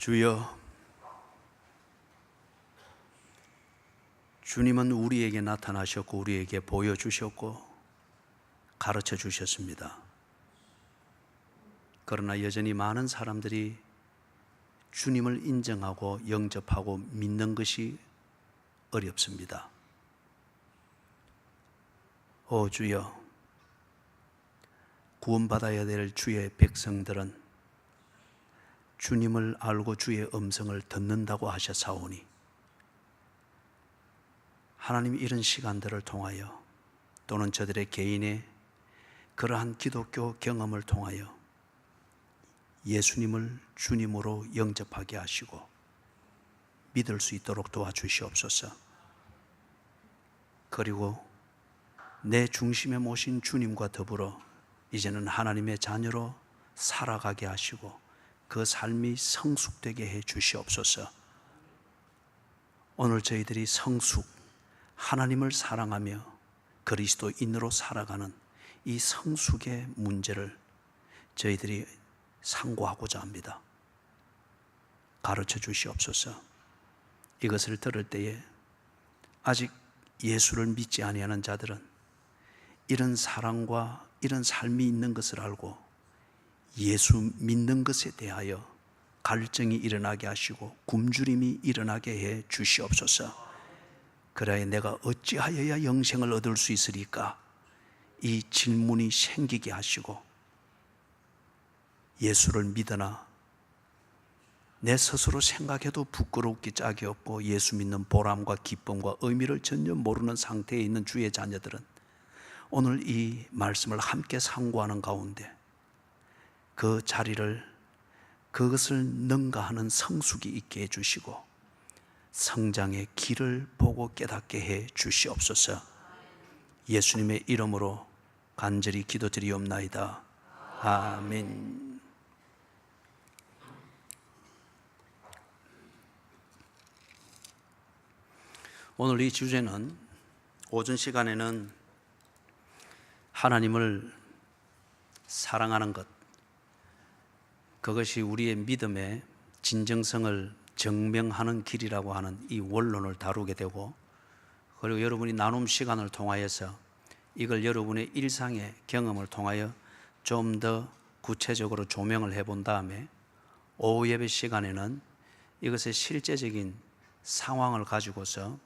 주여, 주님은 우리에게 나타나셨고 우리에게 보여주셨고 가르쳐 주셨습니다. 그러나 여전히 많은 사람들이 주님을 인정하고 영접하고 믿는 것이 어렵습니다. 오 주여, 구원받아야 될 주의 백성들은 주님을 알고 주의 음성을 듣는다고 하셨사오니 하나님, 이런 시간들을 통하여 또는 저들의 개인의 그러한 기독교 경험을 통하여 예수님을 주님으로 영접하게 하시고 믿을 수 있도록 도와주시옵소서. 그리고 내 중심에 모신 주님과 더불어 이제는 하나님의 자녀로 살아가게 하시고 그 삶이 성숙되게 해 주시옵소서. 오늘 저희들이 성숙, 하나님을 사랑하며 그리스도인으로 살아가는 이 성숙의 문제를 저희들이 상고하고자 합니다. 가르쳐 주시옵소서. 이것을 들을 때에 아직 예수를 믿지 아니하는 자들은 이런 사랑과 이런 삶이 있는 것을 알고 예수 믿는 것에 대하여 갈증이 일어나게 하시고 굶주림이 일어나게 해 주시옵소서. 그래야 내가 어찌하여야 영생을 얻을 수 있으리까? 이 질문이 생기게 하시고 예수를 믿으나 내 스스로 생각해도 부끄럽기 짝이 없고 예수 믿는 보람과 기쁨과 의미를 전혀 모르는 상태에 있는 주의 자녀들은 오늘 이 말씀을 함께 상고하는 가운데 그 자리를, 그것을 능가하는 성숙이 있게 해주시고 성장의 길을 보고 깨닫게 해 주시옵소서. 예수님의 이름으로 간절히 기도드리옵나이다. 아멘. 오늘 이 주제는 오전 시간에는 하나님을 사랑하는 것, 그것이 우리의 믿음의 진정성을 증명하는 길이라고 하는 이 원론을 다루게 되고, 그리고 여러분이 나눔 시간을 통하여서 이걸 여러분의 일상의 경험을 통하여 좀 더 구체적으로 조명을 해본 다음에 오후 예배 시간에는 이것의 실제적인 상황을 가지고서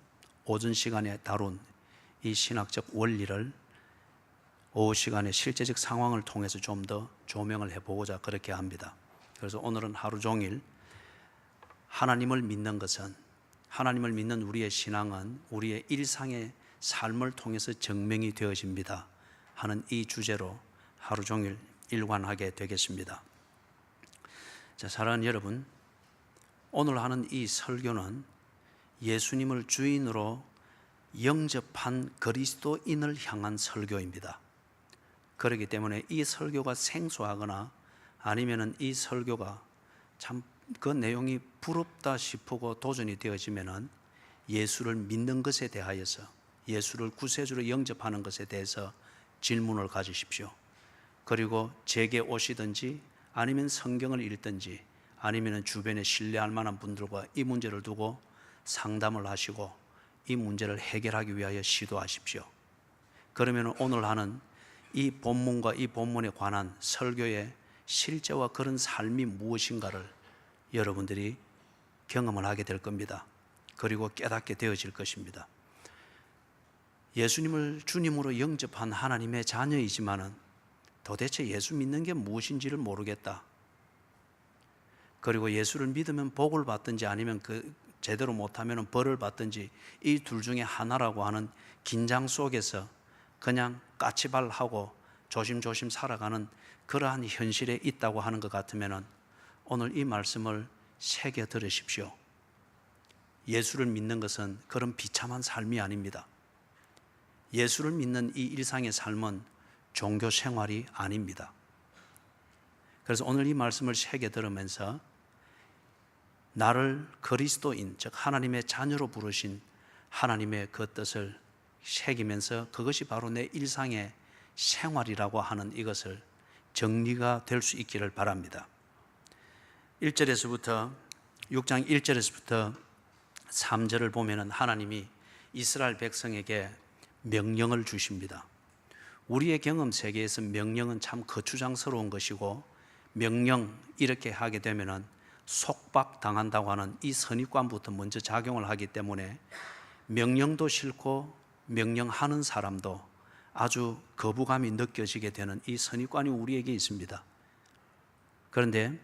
오전 시간에 다룬 이 신학적 원리를 오후 시간에 실제적 상황을 통해서 좀 더 조명을 해보고자 그렇게 합니다. 그래서 오늘은 하루 종일 하나님을 믿는 것은, 하나님을 믿는 우리의 신앙은 우리의 일상의 삶을 통해서 증명이 되어집니다 하는 이 주제로 하루 종일 일관하게 되겠습니다. 자, 사랑하는 여러분, 오늘 하는 이 설교는 예수님을 주인으로 영접한 그리스도인을 향한 설교입니다. 그렇기 때문에 이 설교가 생소하거나 아니면은 이 설교가 참 그 내용이 부럽다 싶고 도전이 되어지면은 예수를 믿는 것에 대하여서, 예수를 구세주로 영접하는 것에 대해서 질문을 가지십시오. 그리고 제게 오시든지 아니면 성경을 읽든지 아니면 주변에 신뢰할 만한 분들과 이 문제를 두고 상담을 하시고 이 문제를 해결하기 위하여 시도하십시오. 그러면 오늘 하는 이 본문과 이 본문에 관한 설교의 실제와 그런 삶이 무엇인가를 여러분들이 경험을 하게 될 겁니다. 그리고 깨닫게 되어질 것입니다. 예수님을 주님으로 영접한 하나님의 자녀이지만은 도대체 예수 믿는 게 무엇인지를 모르겠다. 그리고 예수를 믿으면 복을 받든지 아니면 그 제대로 못하면 벌을 받든지 이 둘 중에 하나라고 하는 긴장 속에서 그냥 까치발하고 조심조심 살아가는 그러한 현실에 있다고 하는 것 같으면 오늘 이 말씀을 새겨 들으십시오. 예수를 믿는 것은 그런 비참한 삶이 아닙니다. 예수를 믿는 이 일상의 삶은 종교 생활이 아닙니다. 그래서 오늘 이 말씀을 새겨 들으면서 나를 그리스도인, 즉 하나님의 자녀로 부르신 하나님의 그 뜻을 새기면서 그것이 바로 내 일상의 생활이라고 하는 이것을 정리가 될 수 있기를 바랍니다. 1절에서부터 6장 1절에서부터 3절을 보면은 하나님이 이스라엘 백성에게 명령을 주십니다. 우리의 경험 세계에서 명령은 참 거추장스러운 것이고, 명령 이렇게 하게 되면은 속박당한다고 하는 이 선입관부터 먼저 작용을 하기 때문에 명령도 싫고 명령하는 사람도 아주 거부감이 느껴지게 되는 이 선입관이 우리에게 있습니다. 그런데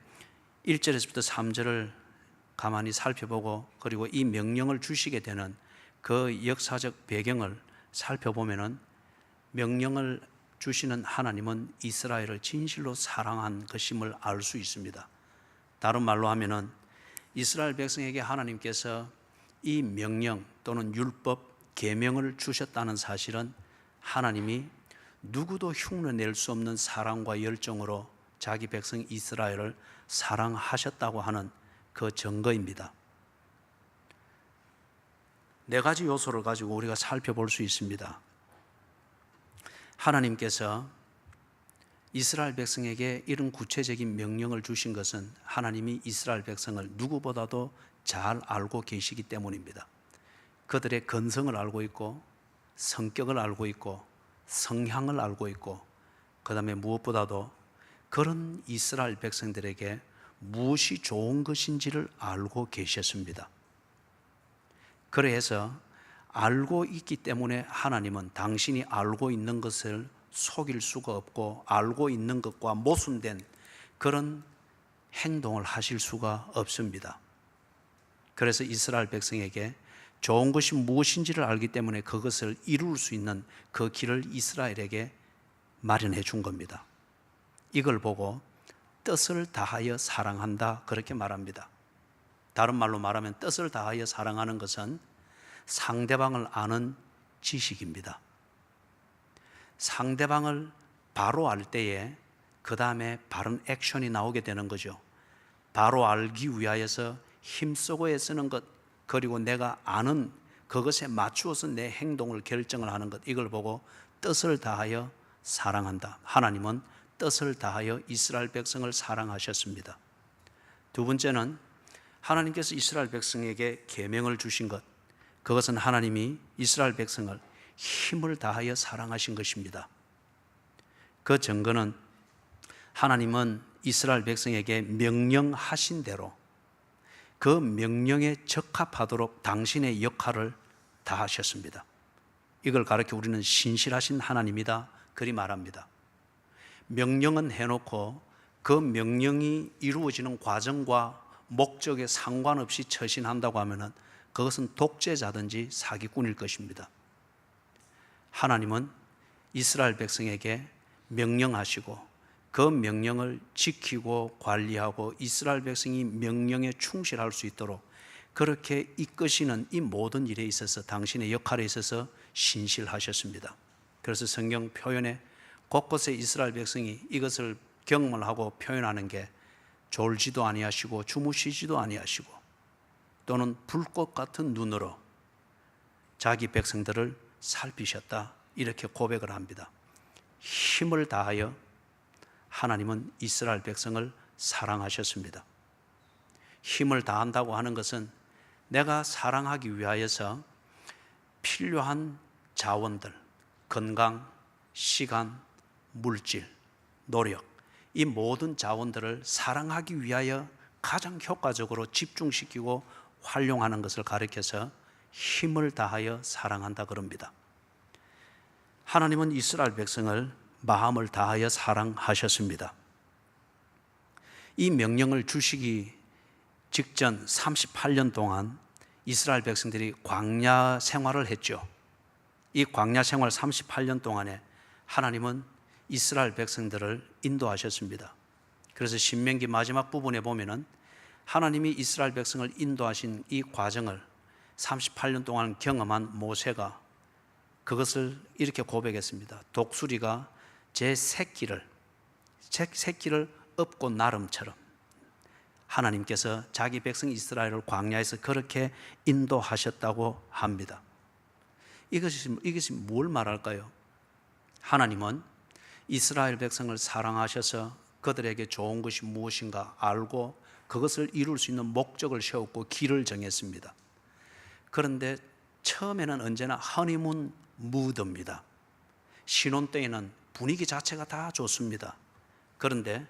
1절에서부터 3절을 가만히 살펴보고, 그리고 이 명령을 주시게 되는 그 역사적 배경을 살펴보면은, 명령을 주시는 하나님은 이스라엘을 진실로 사랑한 것임을 알 수 있습니다. 다른 말로 하면은 이스라엘 백성에게 하나님께서 이 명령 또는 율법, 계명을 주셨다는 사실은 하나님이 누구도 흉내낼 수 없는 사랑과 열정으로 자기 백성 이스라엘을 사랑하셨다고 하는 그 증거입니다. 네 가지 요소를 가지고 우리가 살펴볼 수 있습니다. 하나님께서 이스라엘 백성에게 이런 구체적인 명령을 주신 것은 하나님이 이스라엘 백성을 누구보다도 잘 알고 계시기 때문입니다. 그들의 건성을 알고 있고, 성격을 알고 있고, 성향을 알고 있고, 그 다음에 무엇보다도 그런 이스라엘 백성들에게 무엇이 좋은 것인지를 알고 계셨습니다. 그래서 알고 있기 때문에 하나님은 당신이 알고 있는 것을 속일 수가 없고, 알고 있는 것과 모순된 그런 행동을 하실 수가 없습니다. 그래서 이스라엘 백성에게 좋은 것이 무엇인지를 알기 때문에 그것을 이룰 수 있는 그 길을 이스라엘에게 마련해 준 겁니다. 이걸 보고 뜻을 다하여 사랑한다, 그렇게 말합니다. 다른 말로 말하면 뜻을 다하여 사랑하는 것은 상대방을 아는 지식입니다. 상대방을 바로 알 때에 그 다음에 바른 액션이 나오게 되는 거죠. 바로 알기 위하여서 힘쓰고 애쓰는 것, 그리고 내가 아는 그것에 맞추어서 내 행동을 결정을 하는 것, 이걸 보고 뜻을 다하여 사랑한다. 하나님은 뜻을 다하여 이스라엘 백성을 사랑하셨습니다. 두 번째는 하나님께서 이스라엘 백성에게 계명을 주신 것, 그것은 하나님이 이스라엘 백성을 힘을 다하여 사랑하신 것입니다. 그 증거는 하나님은 이스라엘 백성에게 명령하신 대로 그 명령에 적합하도록 당신의 역할을 다하셨습니다. 이걸 가르쳐 우리는 신실하신 하나님이다, 그리 말합니다. 명령은 해놓고 그 명령이 이루어지는 과정과 목적에 상관없이 처신한다고 하면은 그것은 독재자든지 사기꾼일 것입니다. 하나님은 이스라엘 백성에게 명령하시고 그 명령을 지키고 관리하고 이스라엘 백성이 명령에 충실할 수 있도록 그렇게 이끄시는 이 모든 일에 있어서 당신의 역할에 있어서 신실하셨습니다. 그래서 성경 표현에 곳곳에 이스라엘 백성이 이것을 경험을 하고 표현하는 게 졸지도 아니하시고 주무시지도 아니하시고 또는 불꽃 같은 눈으로 자기 백성들을 살피셨다, 이렇게 고백을 합니다. 힘을 다하여 하나님은 이스라엘 백성을 사랑하셨습니다. 힘을 다한다고 하는 것은 내가 사랑하기 위하여서 필요한 자원들, 건강, 시간, 물질, 노력, 이 모든 자원들을 사랑하기 위하여 가장 효과적으로 집중시키고 활용하는 것을 가리켜서 힘을 다하여 사랑한다 그럽니다. 하나님은 이스라엘 백성을 마음을 다하여 사랑하셨습니다. 이 명령을 주시기 직전 38년 동안 이스라엘 백성들이 광야 생활을 했죠. 이 광야 생활 38년 동안에 하나님은 이스라엘 백성들을 인도하셨습니다. 그래서 신명기 마지막 부분에 보면은 하나님이 이스라엘 백성을 인도하신 이 과정을 38년 동안 경험한 모세가 그것을 이렇게 고백했습니다. 독수리가 제 새끼를 업고 나름처럼 하나님께서 자기 백성 이스라엘을 광야에서 그렇게 인도하셨다고 합니다. 이것이 뭘 말할까요? 하나님은 이스라엘 백성을 사랑하셔서 그들에게 좋은 것이 무엇인가 알고 그것을 이룰 수 있는 목적을 세웠고 길을 정했습니다. 그런데 처음에는 언제나 허니문 무드입니다. 신혼 때에는 분위기 자체가 다 좋습니다. 그런데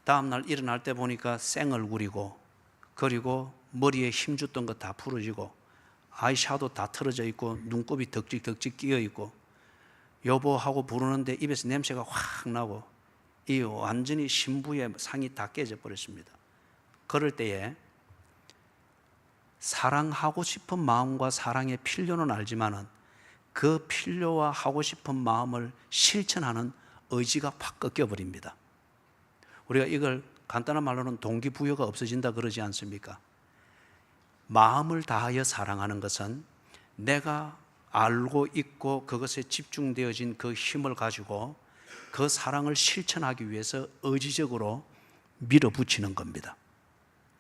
다음날 일어날 때 보니까 쌩얼굴이고, 그리고 머리에 힘줬던 거 다 풀어지고, 아이샤도 다 틀어져 있고, 눈곱이 덕직덕직 끼어 있고, 여보하고 부르는데 입에서 냄새가 확 나고, 이 완전히 신부의 상이 다 깨져 버렸습니다. 그럴 때에 사랑하고 싶은 마음과 사랑의 필요는 알지만은 그 필요와 하고 싶은 마음을 실천하는 의지가 팍 꺾여버립니다. 우리가 이걸 간단한 말로는 동기부여가 없어진다 그러지 않습니까? 마음을 다하여 사랑하는 것은 내가 알고 있고 그것에 집중되어진 그 힘을 가지고 그 사랑을 실천하기 위해서 의지적으로 밀어붙이는 겁니다.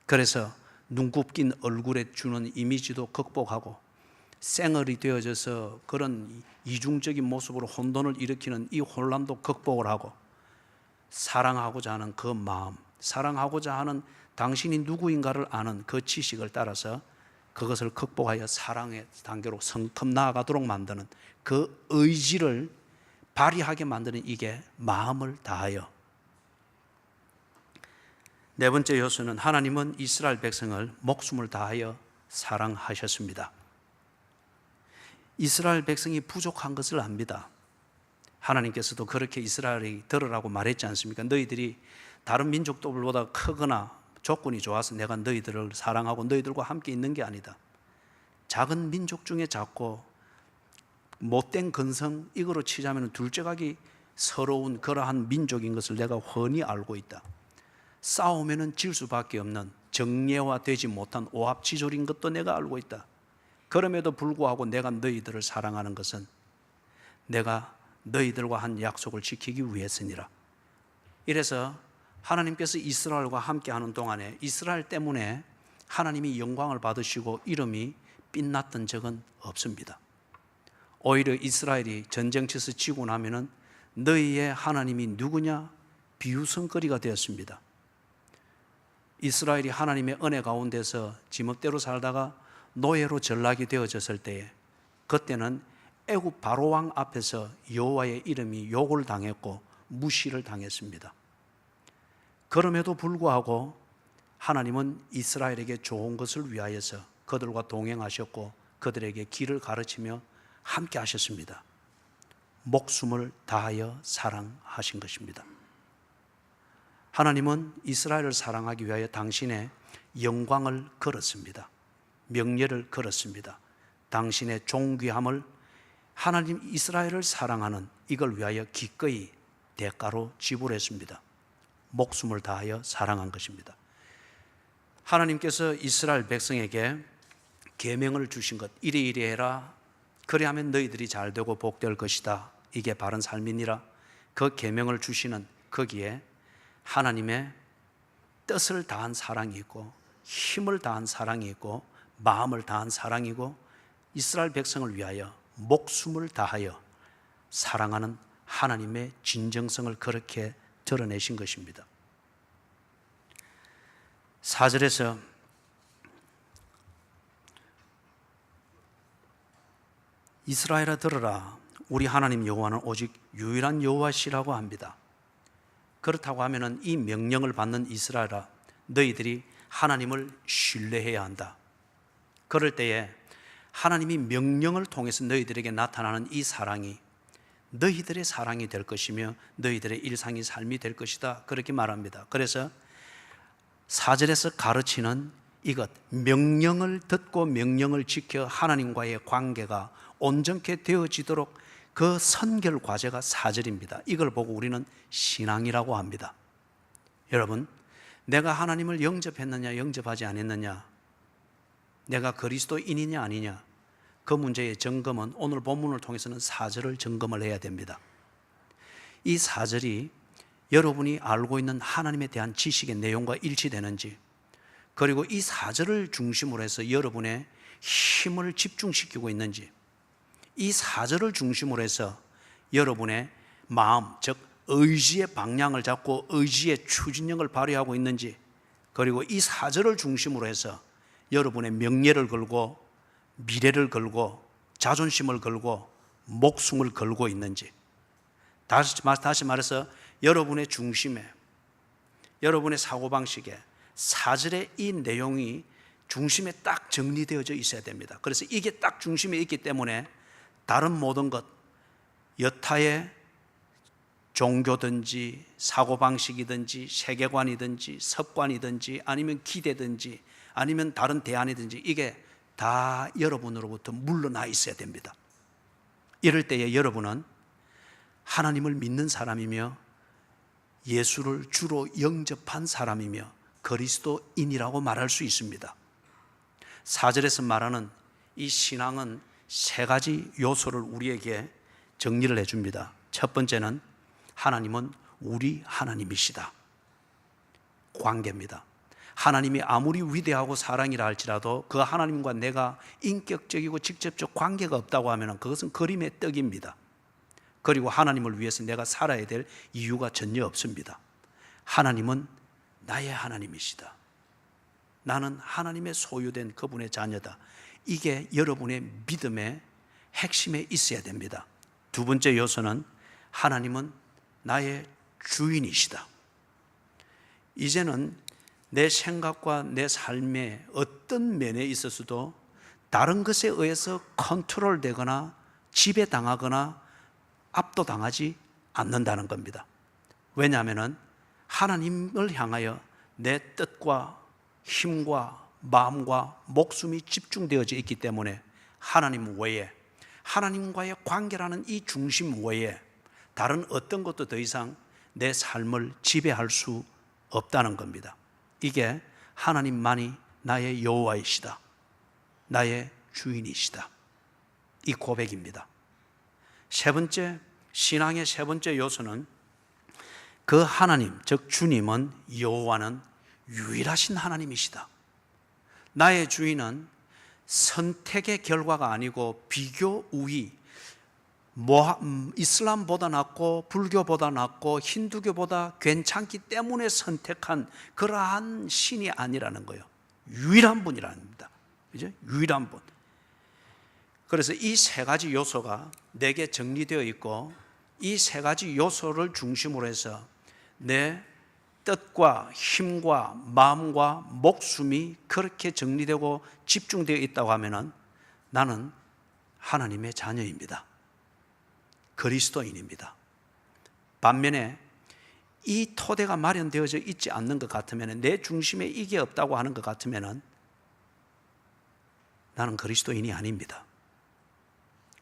그래서 눈곱긴 얼굴에 주는 이미지도 극복하고, 쌩얼이 되어져서 그런 이중적인 모습으로 혼돈을 일으키는 이 혼란도 극복을 하고, 사랑하고자 하는 그 마음, 사랑하고자 하는 당신이 누구인가를 아는 그 지식을 따라서 그것을 극복하여 사랑의 단계로 성큼 나아가도록 만드는 그 의지를 발휘하게 만드는 이게 마음을 다하여. 네 번째 요소는 하나님은 이스라엘 백성을 목숨을 다하여 사랑하셨습니다. 이스라엘 백성이 부족한 것을 압니다. 하나님께서도 그렇게 이스라엘이 들으라고 말했지 않습니까? 너희들이 다른 민족들보다 크거나 조건이 좋아서 내가 너희들을 사랑하고 너희들과 함께 있는 게 아니다. 작은 민족 중에 작고 못된 근성, 이거로 치자면 둘째각이 서러운 그러한 민족인 것을 내가 훤히 알고 있다. 싸우면은 질 수밖에 없는 정례화되지 못한 오합지졸인 것도 내가 알고 있다. 그럼에도 불구하고 내가 너희들을 사랑하는 것은 내가 너희들과 한 약속을 지키기 위해서니라. 이래서 하나님께서 이스라엘과 함께하는 동안에 이스라엘 때문에 하나님이 영광을 받으시고 이름이 빛났던 적은 없습니다. 오히려 이스라엘이 전쟁쳐서 지고 나면은 너희의 하나님이 누구냐 비웃음거리가 되었습니다. 이스라엘이 하나님의 은혜 가운데서 지멋대로 살다가 노예로 전락이 되어졌을 때에, 그때는 애굽 바로왕 앞에서 여호와의 이름이 욕을 당했고 무시를 당했습니다. 그럼에도 불구하고 하나님은 이스라엘에게 좋은 것을 위하여서 그들과 동행하셨고 그들에게 길을 가르치며 함께 하셨습니다. 목숨을 다하여 사랑하신 것입니다. 하나님은 이스라엘을 사랑하기 위하여 당신의 영광을 걸었습니다. 명예를 걸었습니다. 당신의 존귀함을, 하나님 이스라엘을 사랑하는 이걸 위하여 기꺼이 대가로 지불했습니다. 목숨을 다하여 사랑한 것입니다. 하나님께서 이스라엘 백성에게 계명을 주신 것, 이리 해라, 그리하면 너희들이 잘되고 복될 것이다, 이게 바른 삶이니라. 그 계명을 주시는 거기에 하나님의 뜻을 다한 사랑이 있고, 힘을 다한 사랑이 있고, 마음을 다한 사랑이고, 이스라엘 백성을 위하여 목숨을 다하여 사랑하는 하나님의 진정성을 그렇게 드러내신 것입니다. 4절에서 이스라엘아 들으라, 우리 하나님 여호와는 오직 유일한 여호와시라고 합니다. 그렇다고 하면 이 명령을 받는 이스라엘아, 너희들이 하나님을 신뢰해야 한다. 그럴 때에 하나님이 명령을 통해서 너희들에게 나타나는 이 사랑이 너희들의 사랑이 될 것이며 너희들의 일상의 삶이 될 것이다, 그렇게 말합니다. 그래서 4절에서 가르치는 이것, 명령을 듣고 명령을 지켜 하나님과의 관계가 온전케 되어지도록 그 선결 과제가 4절입니다. 이걸 보고 우리는 신앙이라고 합니다. 여러분, 내가 하나님을 영접했느냐 영접하지 않았느냐, 내가 그리스도인이냐 아니냐, 그 문제의 점검은 오늘 본문을 통해서는 4절을 점검을 해야 됩니다. 이 4절이 여러분이 알고 있는 하나님에 대한 지식의 내용과 일치되는지, 그리고 이 4절을 중심으로 해서 여러분의 힘을 집중시키고 있는지, 이 4절을 중심으로 해서 여러분의 마음, 즉 의지의 방향을 잡고 의지의 추진력을 발휘하고 있는지, 그리고 이 사절을 중심으로 해서 여러분의 명예를 걸고 미래를 걸고 자존심을 걸고 목숨을 걸고 있는지, 다시 말해서 여러분의 중심에, 여러분의 사고방식에 사절의 이 내용이 중심에 딱 정리되어져 있어야 됩니다. 그래서 이게 딱 중심에 있기 때문에 다른 모든 것, 여타의 종교든지 사고방식이든지 세계관이든지 습관이든지 아니면 기대든지 아니면 다른 대안이든지 이게 다 여러분으로부터 물러나 있어야 됩니다. 이럴 때에 여러분은 하나님을 믿는 사람이며 예수를 주로 영접한 사람이며 그리스도인이라고 말할 수 있습니다. 4절에서 말하는 이 신앙은 세 가지 요소를 우리에게 정리를 해줍니다. 첫 번째는 하나님은 우리 하나님이시다. 관계입니다. 하나님이 아무리 위대하고 사랑이라 할지라도 그 하나님과 내가 인격적이고 직접적 관계가 없다고 하면 그것은 그림의 떡입니다. 그리고 하나님을 위해서 내가 살아야 될 이유가 전혀 없습니다. 하나님은 나의 하나님이시다. 나는 하나님의 소유된 그분의 자녀다. 이게 여러분의 믿음의 핵심에 있어야 됩니다. 두 번째 요소는 하나님은 나의 주인이시다. 이제는 내 생각과 내 삶의 어떤 면에 있어서도 다른 것에 의해서 컨트롤되거나 지배당하거나 압도당하지 않는다는 겁니다. 왜냐하면 하나님을 향하여 내 뜻과 힘과 마음과 목숨이 집중되어져 있기 때문에 하나님 외에, 하나님과의 관계라는 이 중심 외에 다른 어떤 것도 더 이상 내 삶을 지배할 수 없다는 겁니다. 이게 하나님만이 나의 여호와이시다, 나의 주인이시다, 이 고백입니다. 세 번째, 신앙의 세 번째 요소는 그 하나님, 즉 주님은, 여호와는 유일하신 하나님이시다. 나의 주인은 선택의 결과가 아니고 비교 우위, 이슬람보다 낫고 불교보다 낫고 힌두교보다 괜찮기 때문에 선택한 그러한 신이 아니라는 거예요. 유일한 분이라는 겁니다. 그죠? 유일한 분. 그래서 이 세 가지 요소가 내게 정리되어 있고 이 세 가지 요소를 중심으로 해서 내 뜻과 힘과 마음과 목숨이 그렇게 정리되고 집중되어 있다고 하면 나는 하나님의 자녀입니다. 그리스도인입니다. 반면에 이 토대가 마련되어져 있지 않는 것 같으면, 내 중심에 이게 없다고 하는 것 같으면 나는 그리스도인이 아닙니다.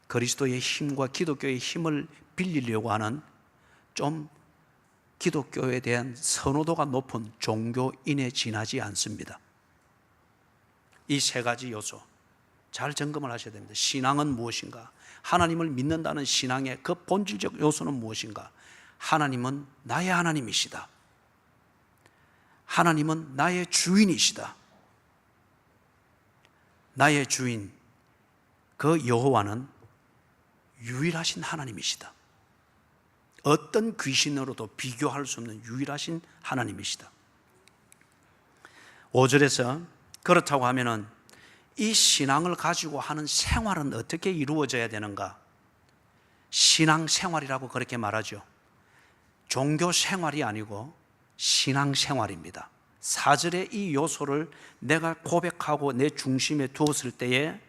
그리스도의 힘과 기독교의 힘을 빌리려고 하는 좀 기독교에 대한 선호도가 높은 종교인에 지나지 않습니다. 이 세 가지 요소 잘 점검을 하셔야 됩니다. 신앙은 무엇인가? 하나님을 믿는다는 신앙의 그 본질적 요소는 무엇인가? 하나님은 나의 하나님이시다. 하나님은 나의 주인이시다. 나의 주인, 그 여호와는 유일하신 하나님이시다. 어떤 귀신으로도 비교할 수 없는 유일하신 하나님이시다. 5절에서 그렇다고 하면은 이 신앙을 가지고 하는 생활은 어떻게 이루어져야 되는가? 신앙생활이라고 그렇게 말하죠. 종교 생활이 아니고 신앙생활입니다. 4절의 이 요소를 내가 고백하고 내 중심에 두었을 때에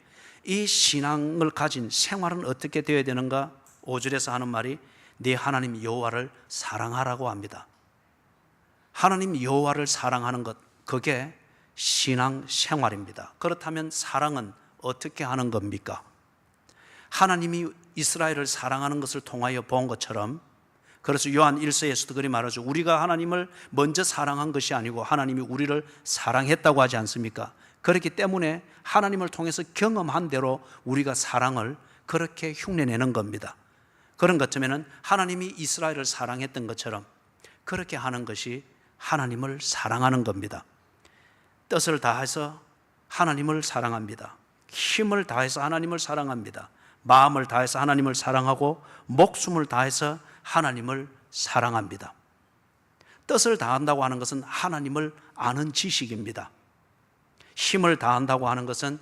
이 신앙을 가진 생활은 어떻게 되어야 되는가? 5절에서 하는 말이 네 하나님 여호와를 사랑하라고 합니다. 하나님 여호와를 사랑하는 것, 그게 신앙생활입니다. 그렇다면 사랑은 어떻게 하는 겁니까? 하나님이 이스라엘을 사랑하는 것을 통하여 본 것처럼, 그래서 요한 1서에서도 그리 말하죠. 우리가 하나님을 먼저 사랑한 것이 아니고 하나님이 우리를 사랑했다고 하지 않습니까? 그렇기 때문에 하나님을 통해서 경험한 대로 우리가 사랑을 그렇게 흉내내는 겁니다. 그런 것쯤에는 하나님이 이스라엘을 사랑했던 것처럼 그렇게 하는 것이 하나님을 사랑하는 겁니다. 뜻을 다해서 하나님을 사랑합니다. 힘을 다해서 하나님을 사랑합니다. 마음을 다해서 하나님을 사랑하고 목숨을 다해서 하나님을 사랑합니다. 뜻을 다한다고 하는 것은 하나님을 아는 지식입니다. 힘을 다한다고 하는 것은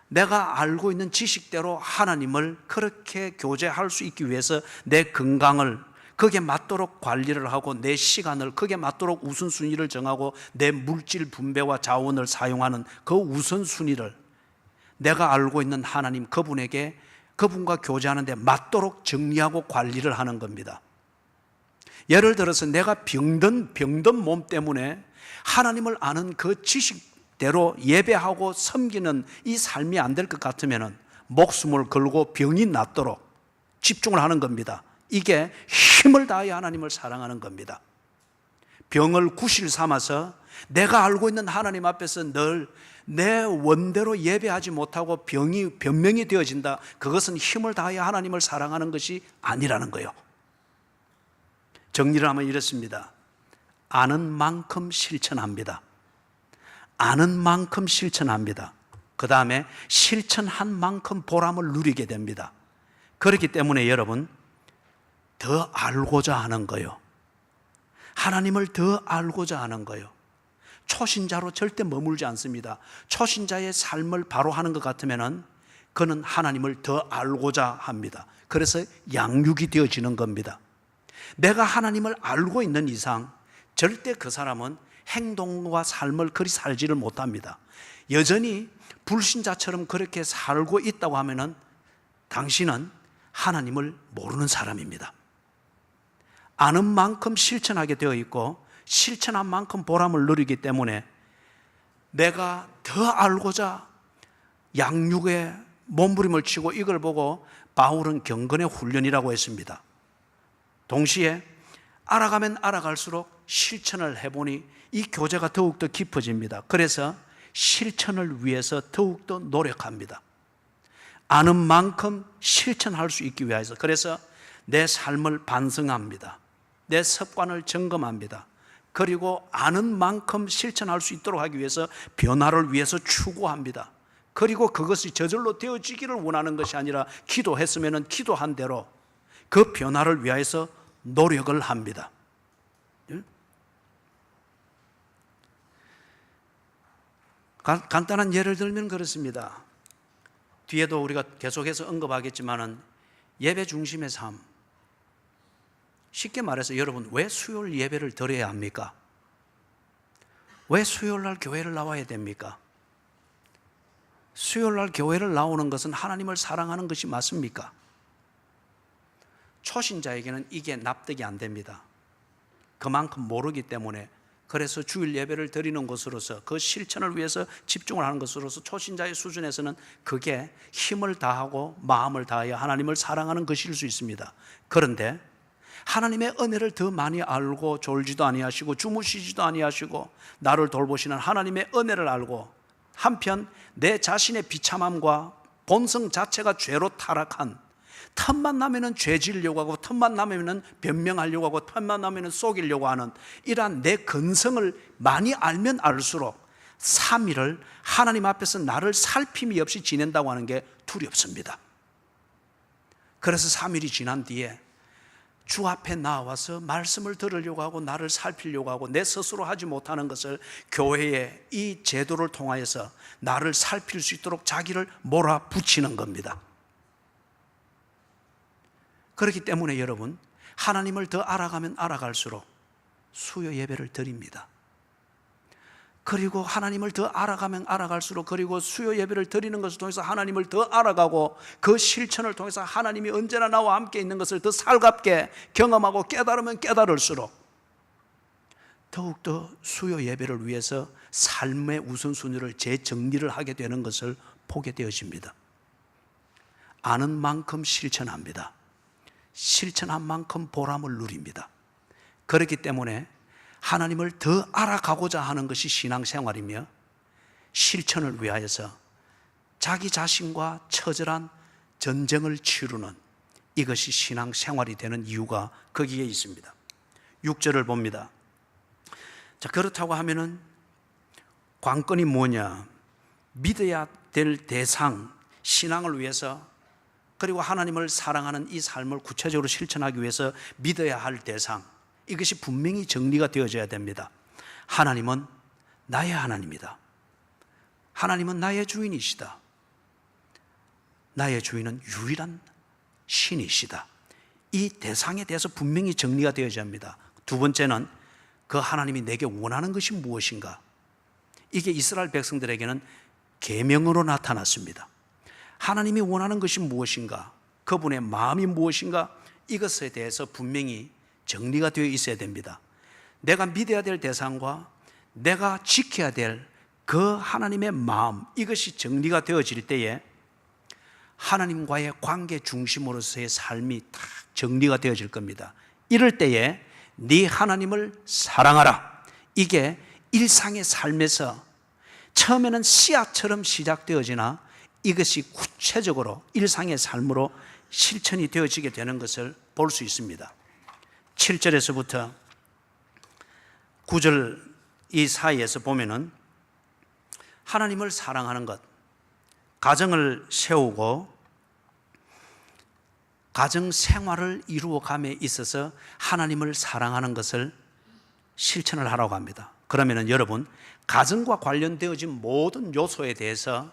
내가 알고 있는 지식대로 하나님을 그렇게 교제할 수 있기 위해서 내 건강을 그게 맞도록 관리를 하고 내 시간을 그게 맞도록 우선순위를 정하고 내 물질 분배와 자원을 사용하는 그 우선순위를 내가 알고 있는 하나님 그분에게 그분과 교제하는 데 맞도록 정리하고 관리를 하는 겁니다. 예를 들어서 내가 병든 몸 때문에 하나님을 아는 그 지식대로 예배하고 섬기는 이 삶이 안 될 것 같으면 목숨을 걸고 병이 낫도록 집중을 하는 겁니다. 이게 힘을 다해 하나님을 사랑하는 겁니다. 병을 구실 삼아서 내가 알고 있는 하나님 앞에서 늘 내 원대로 예배하지 못하고 변명이 되어진다. 그것은 힘을 다해 하나님을 사랑하는 것이 아니라는 거예요. 정리를 하면 이렇습니다. 아는 만큼 실천합니다. 아는 만큼 실천합니다. 그 다음에 실천한 만큼 보람을 누리게 됩니다. 그렇기 때문에 여러분 더 알고자 하는 거예요. 하나님을 더 알고자 하는 거예요. 초신자로 절대 머물지 않습니다. 초신자의 삶을 바로 하는 것 같으면 그는 하나님을 더 알고자 합니다. 그래서 양육이 되어지는 겁니다. 내가 하나님을 알고 있는 이상 절대 그 사람은 행동과 삶을 그리 살지를 못합니다. 여전히 불신자처럼 그렇게 살고 있다고 하면 당신은 하나님을 모르는 사람입니다. 아는 만큼 실천하게 되어 있고 실천한 만큼 보람을 누리기 때문에 내가 더 알고자 양육에 몸부림을 치고 이걸 보고 바울은 경건의 훈련이라고 했습니다. 동시에 알아가면 알아갈수록 실천을 해보니 이 교제가 더욱더 깊어집니다. 그래서 실천을 위해서 더욱더 노력합니다. 아는 만큼 실천할 수 있기 위해서 그래서 내 삶을 반성합니다. 내 습관을 점검합니다. 그리고 아는 만큼 실천할 수 있도록 하기 위해서 변화를 위해서 추구합니다. 그리고 그것이 저절로 되어지기를 원하는 것이 아니라 기도했으면 기도한 대로 그 변화를 위해서 노력을 합니다. 간단한 예를 들면 그렇습니다. 뒤에도 우리가 계속해서 언급하겠지만은 예배 중심의 삶. 쉽게 말해서 여러분 왜 수요일 예배를 드려야 합니까? 왜 수요일 날 교회를 나와야 됩니까? 수요일 날 교회를 나오는 것은 하나님을 사랑하는 것이 맞습니까? 초신자에게는 이게 납득이 안 됩니다. 그만큼 모르기 때문에 그래서 주일 예배를 드리는 것으로서 그 실천을 위해서 집중을 하는 것으로서 초신자의 수준에서는 그게 힘을 다하고 마음을 다하여 하나님을 사랑하는 것일 수 있습니다. 그런데 하나님의 은혜를 더 많이 알고 졸지도 아니하시고 주무시지도 아니하시고 나를 돌보시는 하나님의 은혜를 알고 한편 내 자신의 비참함과 본성 자체가 죄로 타락한 틈만 나면은 죄 지으려고 하고 틈만 나면은 변명하려고 하고 틈만 나면은 속이려고 하는 이러한 내 근성을 많이 알면 알수록 3일을 하나님 앞에서 나를 살핌이 없이 지낸다고 하는 게 두렵습니다. 그래서 3일이 지난 뒤에 주 앞에 나와서 말씀을 들으려고 하고 나를 살피려고 하고 내 스스로 하지 못하는 것을 교회의 이 제도를 통하여서 나를 살필 수 있도록 자기를 몰아붙이는 겁니다. 그렇기 때문에 여러분 하나님을 더 알아가면 알아갈수록 수요 예배를 드립니다. 그리고 하나님을 더 알아가면 알아갈수록 그리고 수요 예배를 드리는 것을 통해서 하나님을 더 알아가고 그 실천을 통해서 하나님이 언제나 나와 함께 있는 것을 더 살갑게 경험하고 깨달으면 깨달을수록 더욱더 수요 예배를 위해서 삶의 우선순위를 재정리를 하게 되는 것을 보게 되어집니다. 아는 만큼 실천합니다. 실천한 만큼 보람을 누립니다. 그렇기 때문에 하나님을 더 알아가고자 하는 것이 신앙생활이며 실천을 위하여서 자기 자신과 처절한 전쟁을 치르는 이것이 신앙생활이 되는 이유가 거기에 있습니다. 6절을 봅니다. 자, 그렇다고 하면은 관건이 뭐냐? 믿어야 될 대상, 신앙을 위해서 그리고 하나님을 사랑하는 이 삶을 구체적으로 실천하기 위해서 믿어야 할 대상, 이것이 분명히 정리가 되어져야 됩니다. 하나님은 나의 하나님이다. 하나님은 나의 주인이시다. 나의 주인은 유일한 신이시다. 이 대상에 대해서 분명히 정리가 되어야 합니다. 두 번째는 그 하나님이 내게 원하는 것이 무엇인가? 이게 이스라엘 백성들에게는 계명으로 나타났습니다. 하나님이 원하는 것이 무엇인가? 그분의 마음이 무엇인가? 이것에 대해서 분명히 정리가 되어 있어야 됩니다. 내가 믿어야 될 대상과 내가 지켜야 될 그 하나님의 마음, 이것이 정리가 되어질 때에 하나님과의 관계 중심으로서의 삶이 딱 정리가 되어질 겁니다. 이럴 때에 네 하나님을 사랑하라. 이게 일상의 삶에서 처음에는 씨앗처럼 시작되어지나 이것이 구체적으로 일상의 삶으로 실천이 되어지게 되는 것을 볼 수 있습니다. 7절에서부터 9절 이 사이에서 보면은 하나님을 사랑하는 것, 가정을 세우고 가정 생활을 이루어감에 있어서 하나님을 사랑하는 것을 실천을 하라고 합니다. 그러면은 여러분, 가정과 관련되어진 모든 요소에 대해서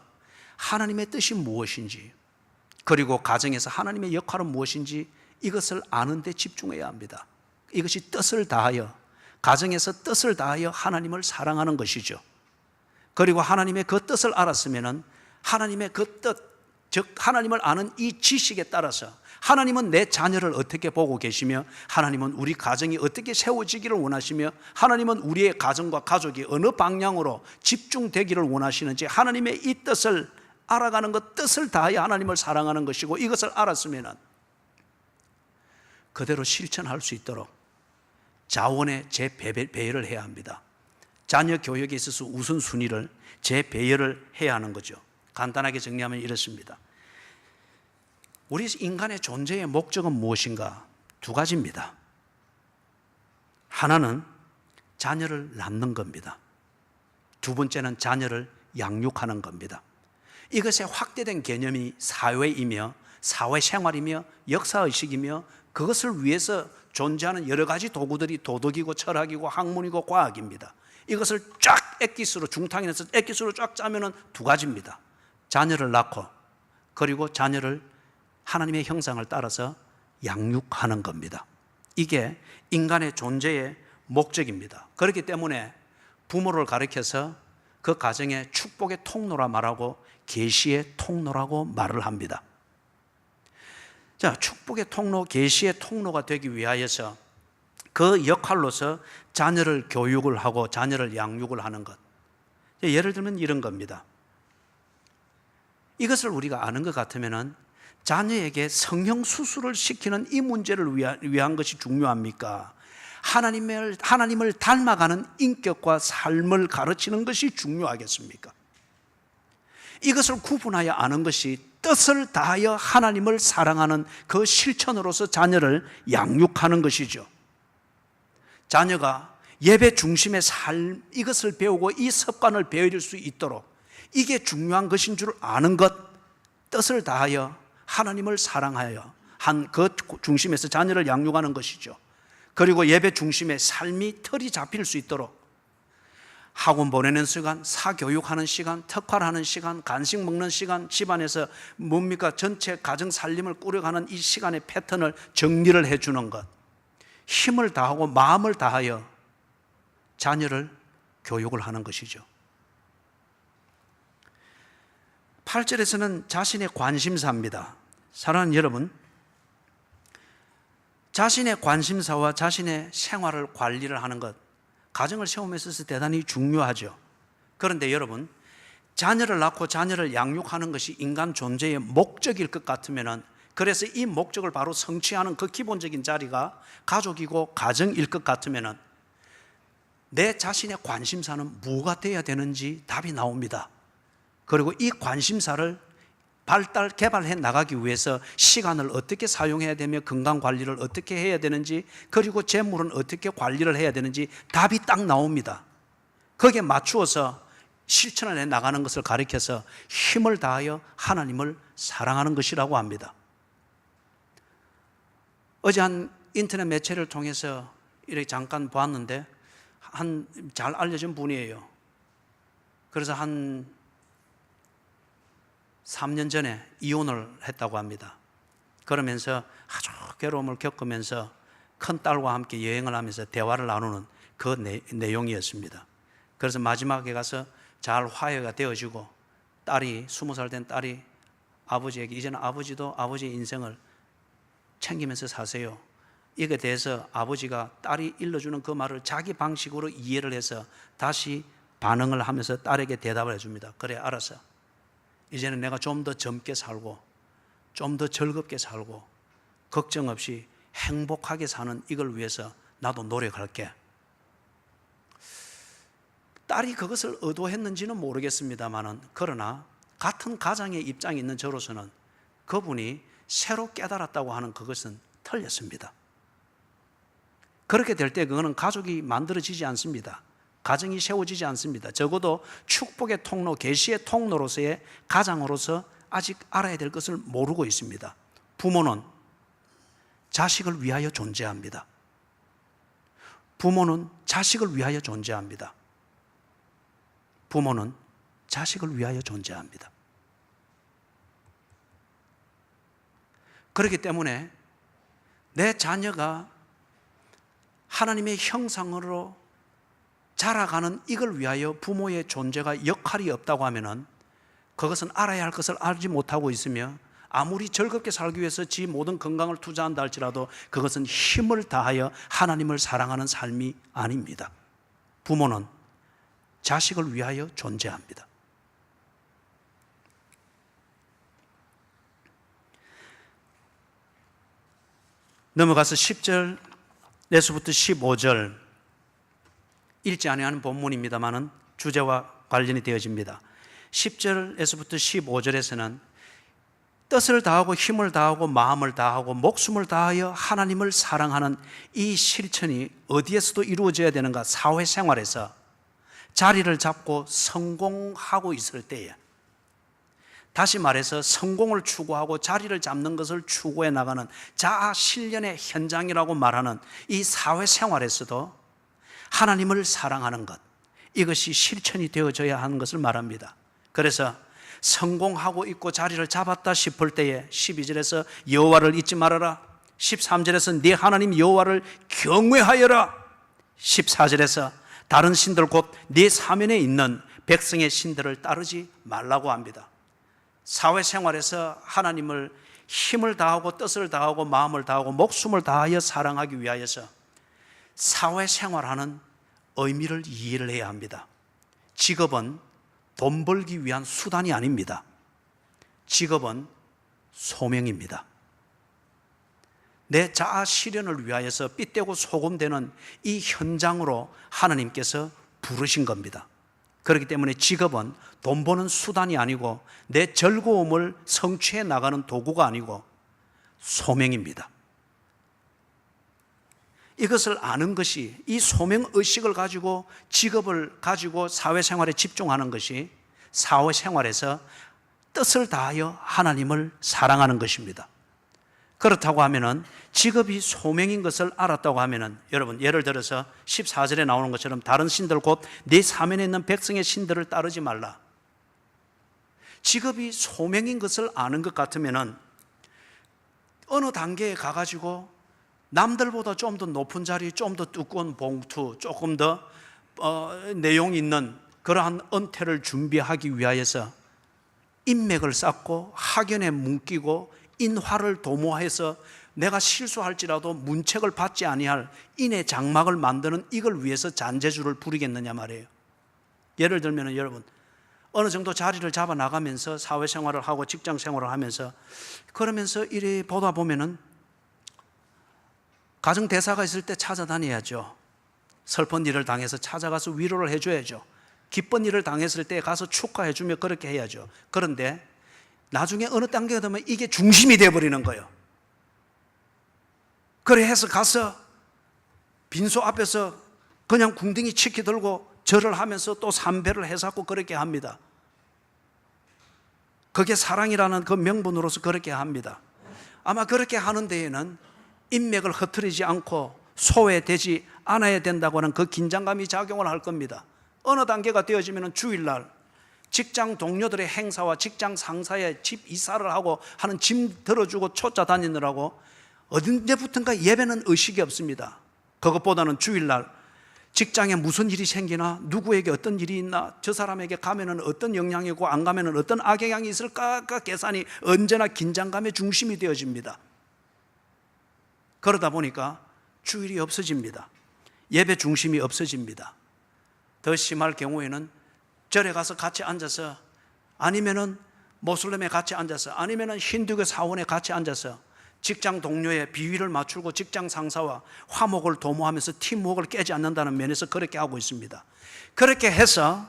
하나님의 뜻이 무엇인지, 그리고 가정에서 하나님의 역할은 무엇인지 이것을 아는 데 집중해야 합니다. 이것이 뜻을 다하여, 가정에서 뜻을 다하여 하나님을 사랑하는 것이죠. 그리고 하나님의 그 뜻을 알았으면은 하나님의 그 뜻, 즉 하나님을 아는 이 지식에 따라서 하나님은 내 자녀를 어떻게 보고 계시며, 하나님은 우리 가정이 어떻게 세워지기를 원하시며, 하나님은 우리의 가정과 가족이 어느 방향으로 집중되기를 원하시는지 하나님의 이 뜻을 알아가는 것, 뜻을 다하여 하나님을 사랑하는 것이고, 이것을 알았으면 그대로 실천할 수 있도록 자원의 재배열을 해야 합니다. 자녀 교육에 있어서 우선순위를 재배열을 해야 하는 거죠. 간단하게 정리하면 이렇습니다. 우리 인간의 존재의 목적은 무엇인가? 두 가지입니다. 하나는 자녀를 낳는 겁니다. 두 번째는 자녀를 양육하는 겁니다. 이것의 확대된 개념이 사회이며 사회생활이며 역사의식이며 그것을 위해서 존재하는 여러 가지 도구들이 도덕이고 철학이고 학문이고 과학입니다. 이것을 쫙 엑기스로, 중탕에서 엑기스로 쫙 짜면은 두 가지입니다. 자녀를 낳고, 그리고 자녀를 하나님의 형상을 따라서 양육하는 겁니다. 이게 인간의 존재의 목적입니다. 그렇기 때문에 부모를 가리켜서 그 가정의 축복의 통로라 말하고 계시의 통로라고 말을 합니다. 자, 축복의 통로, 계시의 통로가 되기 위하여서 그 역할로서 자녀를 교육을 하고 자녀를 양육을 하는 것. 예를 들면 이런 겁니다. 이것을 우리가 아는 것 같으면은 자녀에게 성형수술을 시키는 이 문제를 위한 것이 중요합니까? 하나님을 닮아가는 인격과 삶을 가르치는 것이 중요하겠습니까? 이것을 구분하여 아는 것이 뜻을 다하여 하나님을 사랑하는 그 실천으로서 자녀를 양육하는 것이죠. 자녀가 예배 중심의 삶, 이것을 배우고 이 습관을 배울 수 있도록 이게 중요한 것인 줄 아는 것, 뜻을 다하여 하나님을 사랑하여 한 그 중심에서 자녀를 양육하는 것이죠. 그리고 예배 중심의 삶이 틀이 잡힐 수 있도록 학원 보내는 시간, 사교육하는 시간, 특활하는 시간, 간식 먹는 시간, 집안에서 전체 가정 살림을 꾸려가는 이 시간의 패턴을 정리를 해주는 것, 힘을 다하고 마음을 다하여 자녀를 교육을 하는 것이죠. 8절에서는 자신의 관심사입니다. 사랑하는 여러분, 자신의 관심사와 자신의 생활을 관리를 하는 것, 가정을 세움에 있어서 대단히 중요하죠. 그런데 여러분, 자녀를 낳고 자녀를 양육하는 것이 인간 존재의 목적일 것 같으면은, 그래서 이 목적을 바로 성취하는 그 기본적인 자리가 가족이고 가정일 것 같으면은 내 자신의 관심사는 뭐가 되어야 되는지 답이 나옵니다. 그리고 이 관심사를 개발해 나가기 위해서 시간을 어떻게 사용해야 되며 건강관리를 어떻게 해야 되는지, 그리고 재물은 어떻게 관리를 해야 되는지 답이 딱 나옵니다. 거기에 맞추어서 실천을 해 나가는 것을 가리켜서 힘을 다하여 하나님을 사랑하는 것이라고 합니다. 어제 한 인터넷 매체를 통해서 이렇게 잠깐 보았는데 잘 알려진 분이에요. 그래서 한 3년 전에 이혼을 했다고 합니다. 그러면서 아주 괴로움을 겪으면서 큰 딸과 함께 여행을 하면서 대화를 나누는 그 내용이었습니다. 그래서 마지막에 가서 잘 화해가 되어지고 딸이 20살 된 딸이 아버지에게 이제는 아버지도 아버지의 인생을 챙기면서 사세요. 이에 대해서 아버지가 딸이 일러주는 그 말을 자기 방식으로 이해를 해서 다시 반응을 하면서 딸에게 대답을 해줍니다. 그래, 알았어. 이제는 내가 좀 더 젊게 살고 좀 더 즐겁게 살고 걱정 없이 행복하게 사는 이걸 위해서 나도 노력할게. 딸이 그것을 의도했는지는 모르겠습니다만은, 그러나 같은 가장의 입장에 있는 저로서는 그분이 새로 깨달았다고 하는 그것은 틀렸습니다. 그렇게 될 때 그거는 가족이 만들어지지 않습니다. 가정이 세워지지 않습니다. 적어도 축복의 통로, 계시의 통로로서의 가장으로서 아직 알아야 될 것을 모르고 있습니다. 부모는 자식을 위하여 존재합니다. 부모는 자식을 위하여 존재합니다. 부모는 자식을 위하여 존재합니다. 그렇기 때문에 내 자녀가 하나님의 형상으로 자라가는 이걸 위하여 부모의 존재가 역할이 없다고 하면은 그것은 알아야 할 것을 알지 못하고 있으며, 아무리 즐겁게 살기 위해서 지 모든 건강을 투자한다 할지라도 그것은 힘을 다하여 하나님을 사랑하는 삶이 아닙니다. 부모는 자식을 위하여 존재합니다. 넘어가서 10절에서부터 15절 읽지 아니하는 본문입니다만은 주제와 관련이 되어집니다. 10절에서부터 15절에서는 뜻을 다하고 힘을 다하고 마음을 다하고 목숨을 다하여 하나님을 사랑하는 이 실천이 어디에서도 이루어져야 되는가? 사회생활에서 자리를 잡고 성공하고 있을 때에, 다시 말해서 성공을 추구하고 자리를 잡는 것을 추구해 나가는 자아 실현의 현장이라고 말하는 이 사회생활에서도 하나님을 사랑하는 것, 이것이 실천이 되어져야 하는 것을 말합니다. 그래서 성공하고 있고 자리를 잡았다 싶을 때에 12절에서 여호와를 잊지 말아라, 13절에서 네 하나님 여호와를 경외하여라, 14절에서 다른 신들 곧 네 사면에 있는 백성의 신들을 따르지 말라고 합니다. 사회생활에서 하나님을 힘을 다하고 뜻을 다하고 마음을 다하고 목숨을 다하여 사랑하기 위하여서 사회생활하는 의미를 이해를 해야 합니다. 직업은 돈 벌기 위한 수단이 아닙니다. 직업은 소명입니다. 내 자아 실현을 위하여서 삐떼고 소금되는 이 현장으로 하나님께서 부르신 겁니다. 그렇기 때문에 직업은 돈 버는 수단이 아니고 내 즐거움을 성취해 나가는 도구가 아니고 소명입니다. 이것을 아는 것이, 이 소명의식을 가지고 직업을 가지고 사회생활에 집중하는 것이 사회생활에서 뜻을 다하여 하나님을 사랑하는 것입니다. 그렇다고 하면은 직업이 소명인 것을 알았다고 하면은, 여러분 예를 들어서 14절에 나오는 것처럼 다른 신들 곧 네 사면에 있는 백성의 신들을 따르지 말라. 직업이 소명인 것을 아는 것 같으면은 어느 단계에 가가지고 남들보다 좀 더 높은 자리, 좀 더 두꺼운 봉투, 조금 더 내용 있는 그러한 은퇴를 준비하기 위하여서 인맥을 쌓고 학연에 문기고 인화를 도모해서 내가 실수할지라도 문책을 받지 아니할 인의 장막을 만드는 이걸 위해서 잔재주를 부리겠느냐 말이에요. 예를 들면 여러분 어느 정도 자리를 잡아 나가면서 사회생활을 하고 직장생활을 하면서 그러면서 이래 보다 보면은 가정대사가 있을 때 찾아다녀야죠. 슬픈 일을 당해서 찾아가서 위로를 해줘야죠. 기쁜 일을 당했을 때 가서 축하해주며 그렇게 해야죠. 그런데 나중에 어느 단계가 되면 이게 중심이 되어버리는 거예요. 그래 해서 가서 빈소 앞에서 그냥 궁둥이 치키 들고 절을 하면서 또 삼배를 해서 그렇게 합니다. 그게 사랑이라는 그 명분으로서 그렇게 합니다. 아마 그렇게 하는 데에는 인맥을 흐트리지 않고 소외되지 않아야 된다고 하는 그 긴장감이 작용을 할 겁니다. 어느 단계가 되어지면 주일날 직장 동료들의 행사와 직장 상사의 집 이사를 하고 하는 짐 들어주고 쫓아다니느라고 언제부턴가 예배는 의식이 없습니다. 그것보다는 주일날 직장에 무슨 일이 생기나, 누구에게 어떤 일이 있나, 저 사람에게 가면은 어떤 영향이고 안 가면은 어떤 악영향이 있을까 계산이 언제나 긴장감의 중심이 되어집니다. 그러다 보니까 주일이 없어집니다. 예배 중심이 없어집니다. 더 심할 경우에는 절에 가서 같이 앉아서, 아니면은 모슬렘에 같이 앉아서, 아니면은 힌두교 사원에 같이 앉아서 직장 동료의 비위를 맞추고 직장 상사와 화목을 도모하면서 팀워크를 깨지 않는다는 면에서 그렇게 하고 있습니다. 그렇게 해서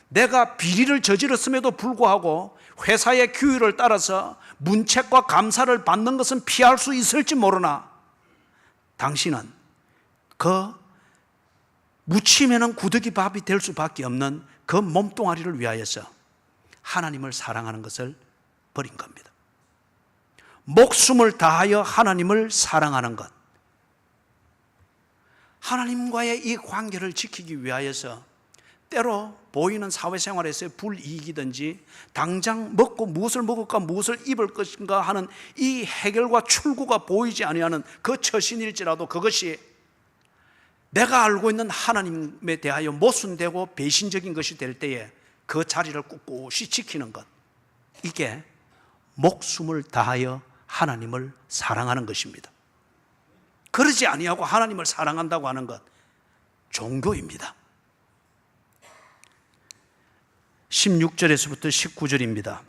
내가 비리를 저질렀음에도 불구하고 회사의 규율을 따라서 문책과 감사를 받는 것은 피할 수 있을지 모르나, 당신은 그 묻히면은 구더기 밥이 될 수밖에 없는 그 몸뚱아리를 위하여서 하나님을 사랑하는 것을 버린 겁니다. 목숨을 다하여 하나님을 사랑하는 것, 하나님과의 이 관계를 지키기 위하여서 때로 보이는 사회생활에서의 불이익이든지 당장 먹고 무엇을 먹을까 무엇을 입을 것인가 하는 이 해결과 출구가 보이지 아니하는 그 처신일지라도 그것이 내가 알고 있는 하나님에 대하여 모순되고 배신적인 것이 될 때에 그 자리를 꿋꿋이 지키는 것, 이게 목숨을 다하여 하나님을 사랑하는 것입니다. 그러지 아니하고 하나님을 사랑한다고 하는 것, 종교입니다. 16절에서부터 19절입니다.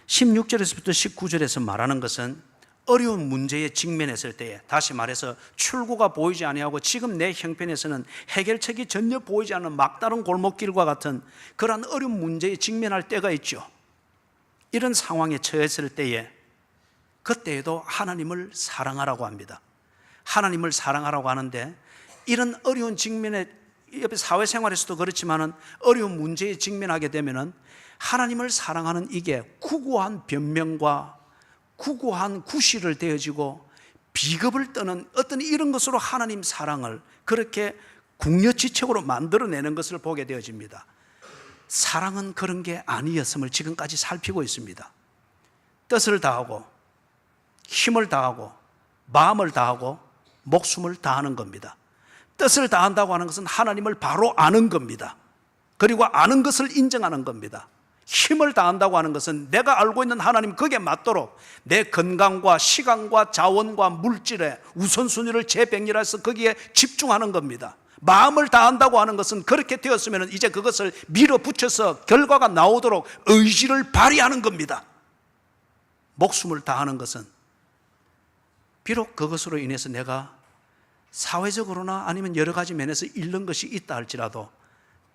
16절에서부터 19절에서 말하는 것은 어려운 문제에 직면했을 때에, 다시 말해서 출구가 보이지 아니하고 지금 내 형편에서는 해결책이 전혀 보이지 않는 막다른 골목길과 같은 그러한 어려운 문제에 직면할 때가 있죠. 이런 상황에 처했을 때에, 그때에도 하나님을 사랑하라고 합니다. 하나님을 사랑하라고 하는데, 이런 어려운 직면에, 옆에 사회생활에서도 그렇지만은 어려운 문제에 직면하게 되면은 하나님을 사랑하는 이게 구구한 변명과 구구한 구실을 되어지고 비겁을 떠는 어떤 이런 것으로 하나님 사랑을 그렇게 궁여지책으로 만들어내는 것을 보게 되어집니다. 사랑은 그런 게 아니었음을 지금까지 살피고 있습니다. 뜻을 다하고 힘을 다하고 마음을 다하고 목숨을 다하는 겁니다. 뜻을 다한다고 하는 것은 하나님을 바로 아는 겁니다. 그리고 아는 것을 인정하는 겁니다. 힘을 다한다고 하는 것은 내가 알고 있는 하나님 거기에 맞도록 내 건강과 시간과 자원과 물질의 우선순위를 재백렬해서 거기에 집중하는 겁니다. 마음을 다한다고 하는 것은 그렇게 되었으면 이제 그것을 밀어붙여서 결과가 나오도록 의지를 발휘하는 겁니다. 목숨을 다하는 것은 비록 그것으로 인해서 내가 사회적으로나 아니면 여러 가지 면에서 잃는 것이 있다 할지라도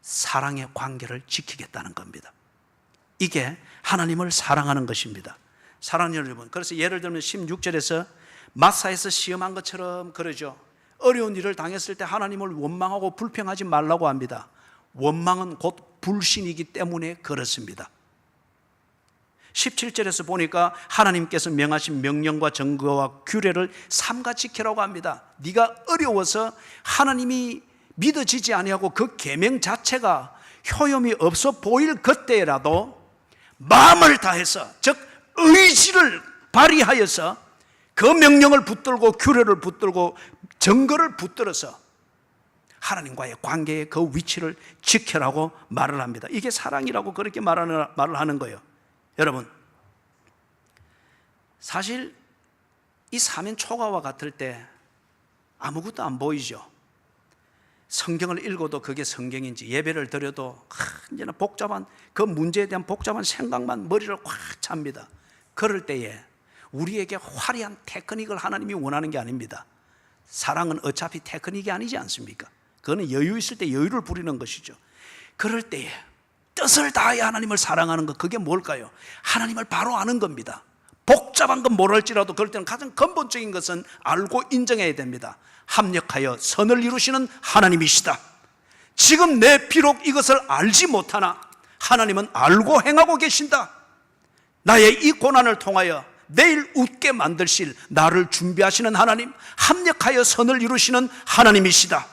사랑의 관계를 지키겠다는 겁니다. 이게 하나님을 사랑하는 것입니다. 사랑하는 여러분, 그래서 예를 들면 16절에서 마사에서 시험한 것처럼 그러죠. 어려운 일을 당했을 때 하나님을 원망하고 불평하지 말라고 합니다. 원망은 곧 불신이기 때문에 그렇습니다. 17절에서 보니까 하나님께서 명하신 명령과 정거와 규례를 삼가 지키라고 합니다. 네가 어려워서 하나님이 믿어지지 아니하고 그 계명 자체가 효용이 없어 보일 그때라도 마음을 다해서, 즉 의지를 발휘하여서 그 명령을 붙들고 규례를 붙들고 정거를 붙들어서 하나님과의 관계의 그 위치를 지켜라고 말을 합니다. 이게 사랑이라고 그렇게 말을 하는 거예요. 여러분, 사실 이 사면 초가와 같을 때 아무것도 안 보이죠. 성경을 읽어도 그게 성경인지, 예배를 드려도 이제는 복잡한 그 문제에 대한 복잡한 생각만 머리를 꽉 찹니다. 그럴 때에 우리에게 화려한 테크닉을 하나님이 원하는 게 아닙니다. 사랑은 어차피 테크닉이 아니지 않습니까? 그거는 여유 있을 때 여유를 부리는 것이죠. 그럴 때에 뜻을 다하여 하나님을 사랑하는 것, 그게 뭘까요? 하나님을 바로 아는 겁니다. 복잡한 건 모를지라도 그럴 때는 가장 근본적인 것은 알고 인정해야 됩니다. 합력하여 선을 이루시는 하나님이시다. 지금 내 비록 이것을 알지 못하나 하나님은 알고 행하고 계신다. 나의 이 고난을 통하여 내일 웃게 만드실 나를 준비하시는 하나님, 합력하여 선을 이루시는 하나님이시다.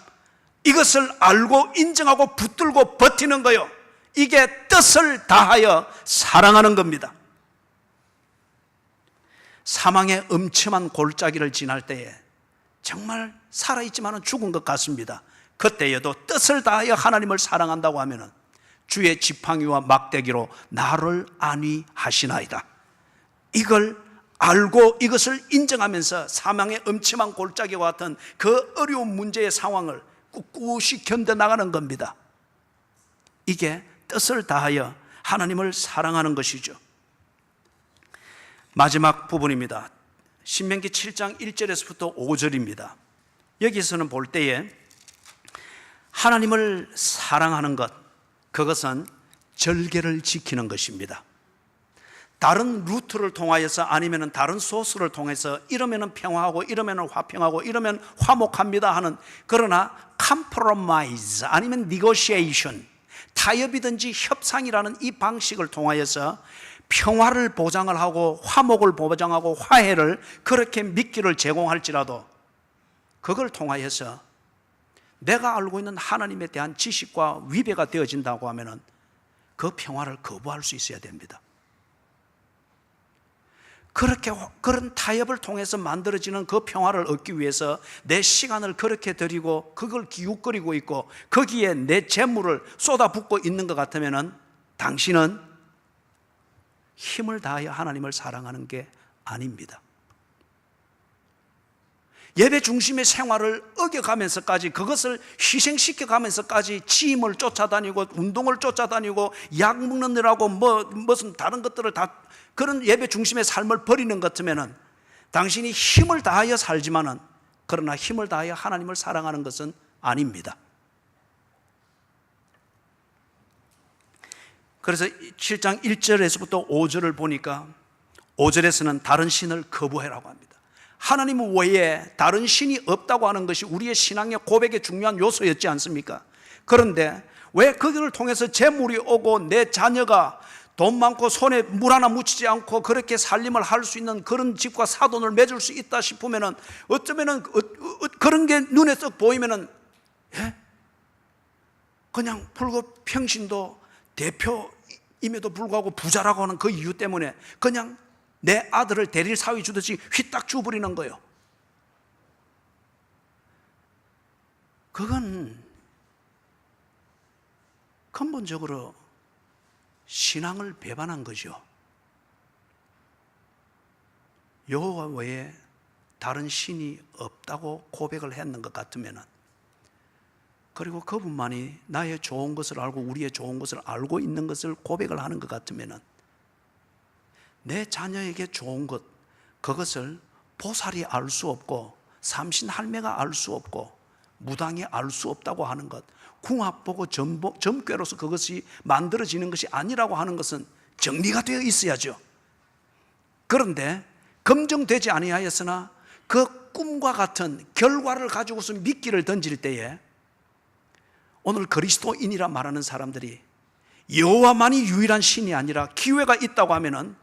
이것을 알고 인정하고 붙들고 버티는 거요, 이게 뜻을 다하여 사랑하는 겁니다. 사망의 음침한 골짜기를 지날 때에 정말 살아있지만 죽은 것 같습니다. 그때에도 뜻을 다하여 하나님을 사랑한다고 하면 주의 지팡이와 막대기로 나를 안위하시나이다. 이걸 알고 이것을 인정하면서 사망의 음침한 골짜기와 같은 그 어려운 문제의 상황을 꿋꿋이 견뎌나가는 겁니다. 이게 뜻을 다하여 하나님을 사랑하는 것이죠. 마지막 부분입니다. 신명기 7장 1절에서부터 5절입니다. 여기서는 볼 때에 하나님을 사랑하는 것, 그것은 절개를 지키는 것입니다. 다른 루트를 통하여서 아니면 다른 소스를 통해서 이러면 평화하고 이러면 화평하고 이러면 화목합니다 하는, 그러나 컴프로마이즈 아니면 negotiation, 타협이든지 협상이라는 이 방식을 통하여서 평화를 보장을 하고 화목을 보장하고 화해를 그렇게 미끼를 제공할지라도 그걸 통하여서 내가 알고 있는 하나님에 대한 지식과 위배가 되어진다고 하면 그 평화를 거부할 수 있어야 됩니다. 그런 타협을 통해서 만들어지는 그 평화를 얻기 위해서 내 시간을 그렇게 들이고 그걸 기웃거리고 있고 거기에 내 재물을 쏟아붓고 있는 것 같으면 당신은 힘을 다하여 하나님을 사랑하는 게 아닙니다. 예배 중심의 생활을 어겨가면서까지, 그것을 희생시켜 가면서까지 짐을 쫓아다니고 운동을 쫓아다니고 약 먹느라고 무슨 다른 것들을 다, 그런 예배 중심의 삶을 버리는 것 같으면 당신이 힘을 다하여 살지만은, 그러나 힘을 다하여 하나님을 사랑하는 것은 아닙니다. 그래서 7장 1절에서부터 5절을 보니까 5절에서는 다른 신을 거부해라고 합니다. 하나님 외에 다른 신이 없다고 하는 것이 우리의 신앙의 고백의 중요한 요소였지 않습니까? 그런데 왜 그들을 통해서 재물이 오고 내 자녀가 돈 많고 손에 물 하나 묻히지 않고 그렇게 살림을 할 수 있는 그런 집과 사돈을 맺을 수 있다 싶으면은, 어쩌면은 그런 게 눈에 썩 보이면은 그냥 불교평신도 대표임에도 불구하고 부자라고 하는 그 이유 때문에 그냥 내 아들을 대릴 사위 주듯이 휘딱 주버리는 거예요. 그건 근본적으로 신앙을 배반한 거죠. 여호와 외에 다른 신이 없다고 고백을 했는 것 같으면, 그리고 그분만이 나의 좋은 것을 알고 우리의 좋은 것을 알고 있는 것을 고백을 하는 것 같으면, 내 자녀에게 좋은 것, 그것을 보살이 알 수 없고 삼신 할매가 알 수 없고 무당이 알 수 없다고 하는 것, 궁합 보고 점괘로서 그것이 만들어지는 것이 아니라고 하는 것은 정리가 되어 있어야죠. 그런데 검증되지 아니하였으나 그 꿈과 같은 결과를 가지고서 미끼를 던질 때에 오늘 그리스도인이라 말하는 사람들이 여호와만이 유일한 신이 아니라 기회가 있다고 하면은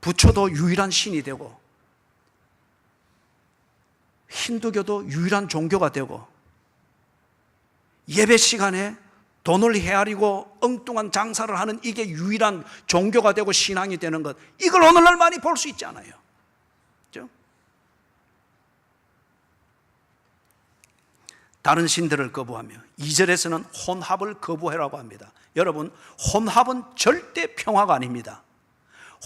부처도 유일한 신이 되고 힌두교도 유일한 종교가 되고 예배 시간에 돈을 헤아리고 엉뚱한 장사를 하는 이게 유일한 종교가 되고 신앙이 되는 것, 이걸 오늘날 많이 볼 수 있지 않아요? 그렇죠? 다른 신들을 거부하며 2절에서는 혼합을 거부해라고 합니다. 여러분, 혼합은 절대 평화가 아닙니다.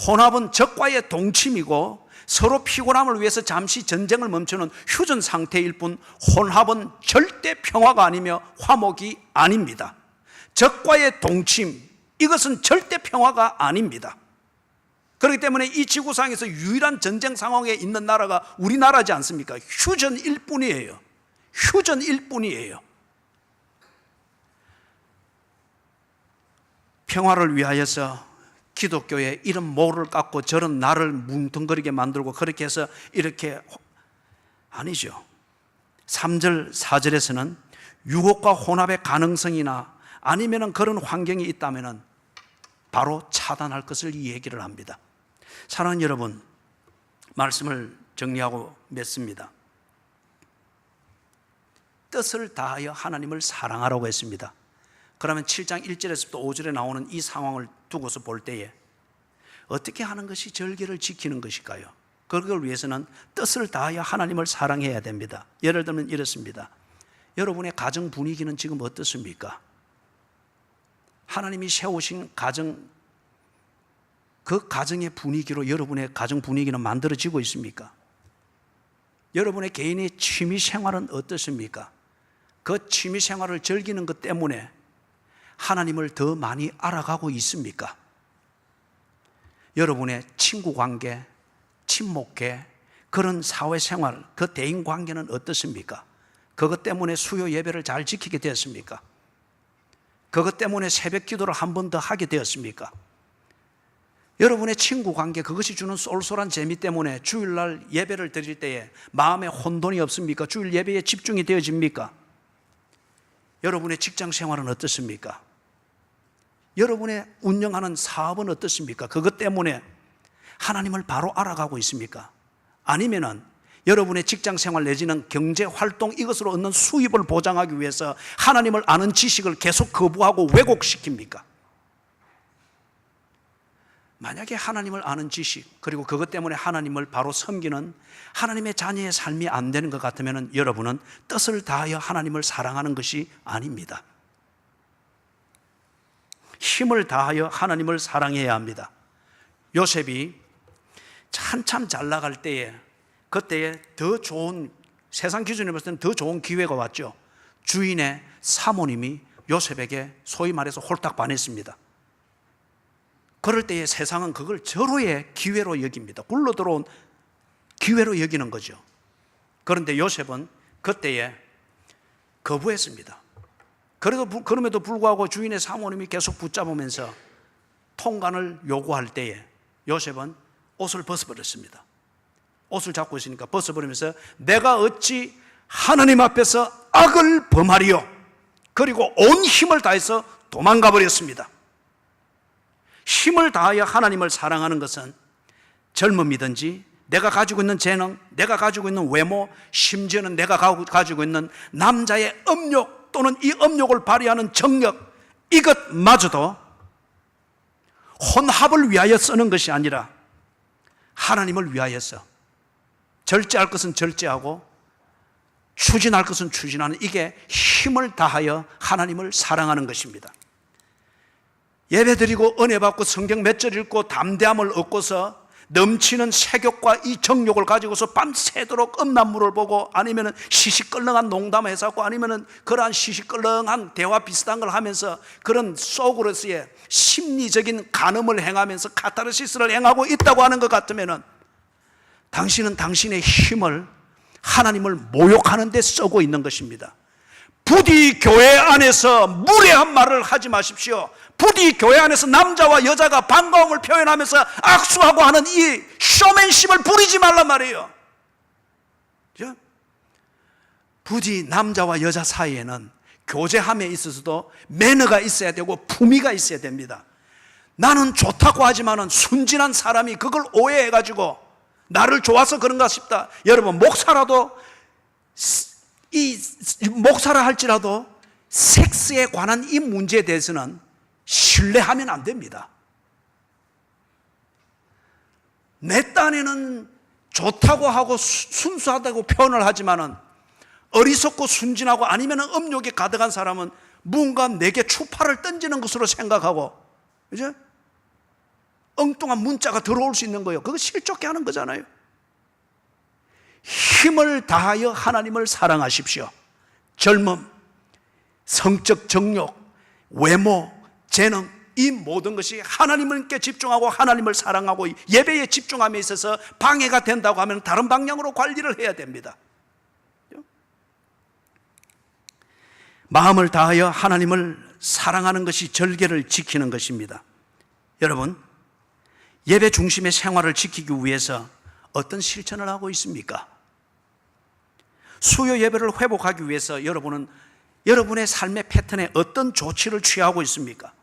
혼합은 적과의 동침이고 서로 피곤함을 위해서 잠시 전쟁을 멈추는 휴전 상태일 뿐, 혼합은 절대 평화가 아니며 화목이 아닙니다. 적과의 동침, 이것은 절대 평화가 아닙니다. 그렇기 때문에 이 지구상에서 유일한 전쟁 상황에 있는 나라가 우리나라지 않습니까? 휴전일 뿐이에요. 휴전일 뿐이에요. 평화를 위하여서 기독교의 이런 모를 깎고 저런 나를 뭉텅거리게 만들고 그렇게 해서 이렇게, 아니죠. 3절 4절에서는 유혹과 혼합의 가능성이나 아니면 그런 환경이 있다면 바로 차단할 것을 얘기를 합니다. 사랑하는 여러분, 말씀을 정리하고 맺습니다. 뜻을 다하여 하나님을 사랑하라고 했습니다. 그러면 7장 1절에서부터 5절에 나오는 이 상황을 두고서 볼 때에 어떻게 하는 것이 절개를 지키는 것일까요? 그걸 위해서는 뜻을 다하여 하나님을 사랑해야 됩니다. 예를 들면 이렇습니다. 여러분의 가정 분위기는 지금 어떻습니까? 하나님이 세우신 가정, 그 가정의 분위기로 여러분의 가정 분위기는 만들어지고 있습니까? 여러분의 개인의 취미 생활은 어떻습니까? 그 취미 생활을 즐기는 것 때문에 하나님을 더 많이 알아가고 있습니까? 여러분의 친구 관계, 친목계, 그런 사회생활, 그 대인 관계는 어떻습니까? 그것 때문에 수요 예배를 잘 지키게 되었습니까? 그것 때문에 새벽 기도를 한 번 더 하게 되었습니까? 여러분의 친구 관계, 그것이 주는 쏠쏠한 재미 때문에 주일날 예배를 드릴 때에 마음에 혼돈이 없습니까? 주일 예배에 집중이 되어집니까? 여러분의 직장 생활은 어떻습니까? 여러분의 운영하는 사업은 어떻습니까? 그것 때문에 하나님을 바로 알아가고 있습니까? 아니면은 여러분의 직장 생활 내지는 경제 활동, 이것으로 얻는 수입을 보장하기 위해서 하나님을 아는 지식을 계속 거부하고 왜곡시킵니까? 만약에 하나님을 아는 지식, 그리고 그것 때문에 하나님을 바로 섬기는 하나님의 자녀의 삶이 안 되는 것 같으면 여러분은 뜻을 다하여 하나님을 사랑하는 것이 아닙니다. 힘을 다하여 하나님을 사랑해야 합니다. 요셉이 한참 잘 나갈 때에, 그때에 더 좋은, 세상 기준으로 봤을 때는 더 좋은 기회가 왔죠. 주인의 사모님이 요셉에게 소위 말해서 홀딱 반했습니다. 그럴 때에 세상은 그걸 절호의 기회로 여깁니다. 굴러 들어온 기회로 여기는 거죠. 그런데 요셉은 그때에 거부했습니다. 그럼에도 불구하고 주인의 사모님이 계속 붙잡으면서 통관을 요구할 때에 요셉은 옷을 벗어버렸습니다. 옷을 잡고 있으니까 벗어버리면서 내가 어찌 하나님 앞에서 악을 범하리요. 그리고 온 힘을 다해서 도망가 버렸습니다. 힘을 다하여 하나님을 사랑하는 것은 젊음이든지 내가 가지고 있는 재능, 내가 가지고 있는 외모, 심지어는 내가 가지고 있는 남자의 업력 또는 이 업력을 발휘하는 정력, 이것마저도 혼합을 위하여 쓰는 것이 아니라 하나님을 위하여서 절제할 것은 절제하고 추진할 것은 추진하는, 이게 힘을 다하여 하나님을 사랑하는 것입니다. 예배드리고 은혜 받고 성경 몇 절 읽고 담대함을 얻고서 넘치는 세욕과 이 정욕을 가지고서 밤새도록 음란물을 보고 아니면은 시시껄렁한 농담을 해서고 아니면은 그러한 시시껄렁한 대화 비슷한 걸 하면서 그런 속으로서의 심리적인 간음을 행하면서 카타르시스를 행하고 있다고 하는 것 같으면은 당신은 당신의 힘을 하나님을 모욕하는 데 쓰고 있는 것입니다. 부디 교회 안에서 무례한 말을 하지 마십시오. 부디 교회 안에서 남자와 여자가 반가움을 표현하면서 악수하고 하는 이 쇼맨십을 부리지 말란 말이에요. 부디 남자와 여자 사이에는 교제함에 있어서도 매너가 있어야 되고 품위가 있어야 됩니다. 나는 좋다고 하지만은 순진한 사람이 그걸 오해해가지고 나를 좋아서 그런가 싶다. 여러분, 목사라도 목사라 할지라도 섹스에 관한 이 문제에 대해서는 신뢰하면 안 됩니다. 내 딴에는 좋다고 하고 순수하다고 표현을 하지만은 어리석고 순진하고 아니면 음욕이 가득한 사람은 뭔가 내게 추파를 던지는 것으로 생각하고, 그죠? 엉뚱한 문자가 들어올 수 있는 거예요. 그거 실족해 하는 거잖아요. 힘을 다하여 하나님을 사랑하십시오. 젊음, 성적 정욕, 외모, 재능, 이 모든 것이 하나님께 집중하고 하나님을 사랑하고 예배에 집중함에 있어서 방해가 된다고 하면 다른 방향으로 관리를 해야 됩니다. 마음을 다하여 하나님을 사랑하는 것이 절개를 지키는 것입니다. 여러분, 예배 중심의 생활을 지키기 위해서 어떤 실천을 하고 있습니까? 수요 예배를 회복하기 위해서 여러분은 여러분의 삶의 패턴에 어떤 조치를 취하고 있습니까?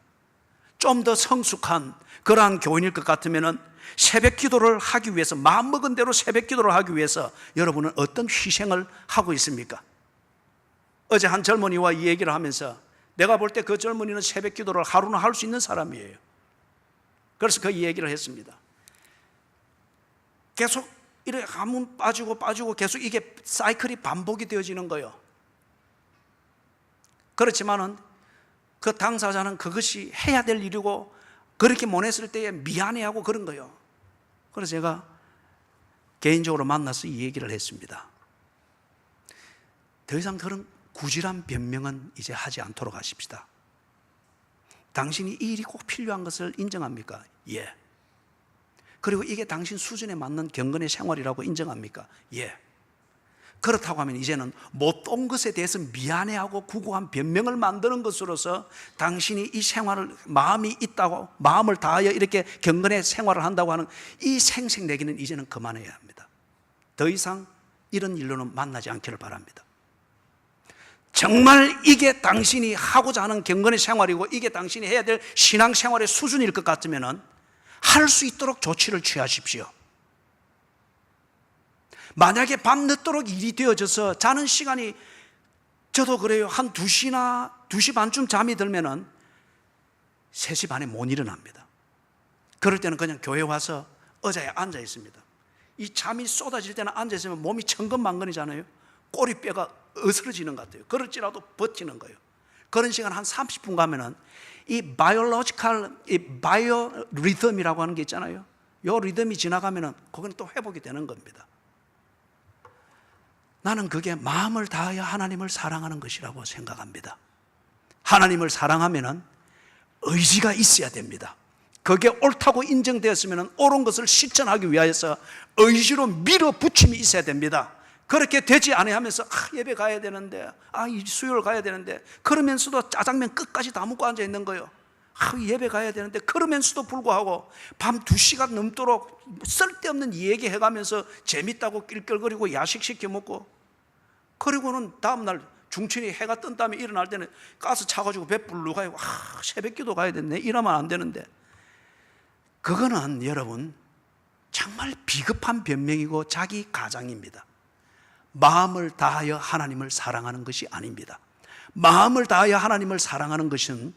좀 더 성숙한 그러한 교인일 것 같으면 새벽 기도를 하기 위해서, 마음먹은 대로 새벽 기도를 하기 위해서 여러분은 어떤 희생을 하고 있습니까? 어제 한 젊은이와 이 얘기를 하면서 내가 볼 때 그 젊은이는 새벽 기도를 하루는 할 수 있는 사람이에요. 그래서 그 얘기를 했습니다. 계속 이렇게 가문 빠지고 계속 이게 사이클이 반복이 되어지는 거예요. 그렇지만은 그 당사자는 그것이 해야 될 일이고 그렇게 못 했을 때에 미안해하고 그런 거예요. 그래서 제가 개인적으로 만나서 이 얘기를 했습니다. 더 이상 그런 구질한 변명은 이제 하지 않도록 하십시다. 당신이 이 일이 꼭 필요한 것을 인정합니까? 예. 그리고 이게 당신 수준에 맞는 경건의 생활이라고 인정합니까? 예. 그렇다고 하면 이제는 못된 것에 대해서 미안해하고 구구한 변명을 만드는 것으로서 당신이 이 생활을, 마음이 있다고, 마음을 다하여 이렇게 경건의 생활을 한다고 하는 이 생색내기는 이제는 그만해야 합니다. 더 이상 이런 일로는 만나지 않기를 바랍니다. 정말 이게 당신이 하고자 하는 경건의 생활이고 이게 당신이 해야 될 신앙생활의 수준일 것 같으면 할 수 있도록 조치를 취하십시오. 만약에 밤늦도록 일이 되어져서 자는 시간이, 저도 그래요. 한 2시나 2시 반쯤 잠이 들면은 3시 반에 못 일어납니다. 그럴 때는 그냥 교회 와서 의자에 앉아 있습니다. 이 잠이 쏟아질 때는 앉아 있으면 몸이 천근만근이잖아요. 꼬리뼈가 으스러지는 것 같아요. 그럴지라도 버티는 거예요. 그런 시간 한 30분 가면은 이 바이올로지컬, 이 바이오 리듬이라고 하는 게 있잖아요. 요 리듬이 지나가면은 그건 또 회복이 되는 겁니다. 나는 그게 마음을 다하여 하나님을 사랑하는 것이라고 생각합니다. 하나님을 사랑하면은 의지가 있어야 됩니다. 그게 옳다고 인정되었으면 옳은 것을 실천하기 위하여서 의지로 밀어붙임이 있어야 됩니다. 그렇게 되지 않으면서 예배 가야 되는데, 이 수요일 가야 되는데, 그러면서도 짜장면 끝까지 다 먹고 앉아 있는 거예요. 예배 가야 되는데, 그러면서도 불구하고 밤 2시간 넘도록 쓸데없는 얘기 해가면서 재밌다고 낄낄거리고 야식 시켜 먹고, 그리고는 다음날 중천이 해가 뜬 다음에 일어날 때는 가스 차가지고 배 불러 가고, 새벽 기도 가야 되네, 이러면 안 되는데, 그거는 여러분 정말 비겁한 변명이고 자기 가장입니다. 마음을 다하여 하나님을 사랑하는 것이 아닙니다. 마음을 다하여 하나님을 사랑하는 것은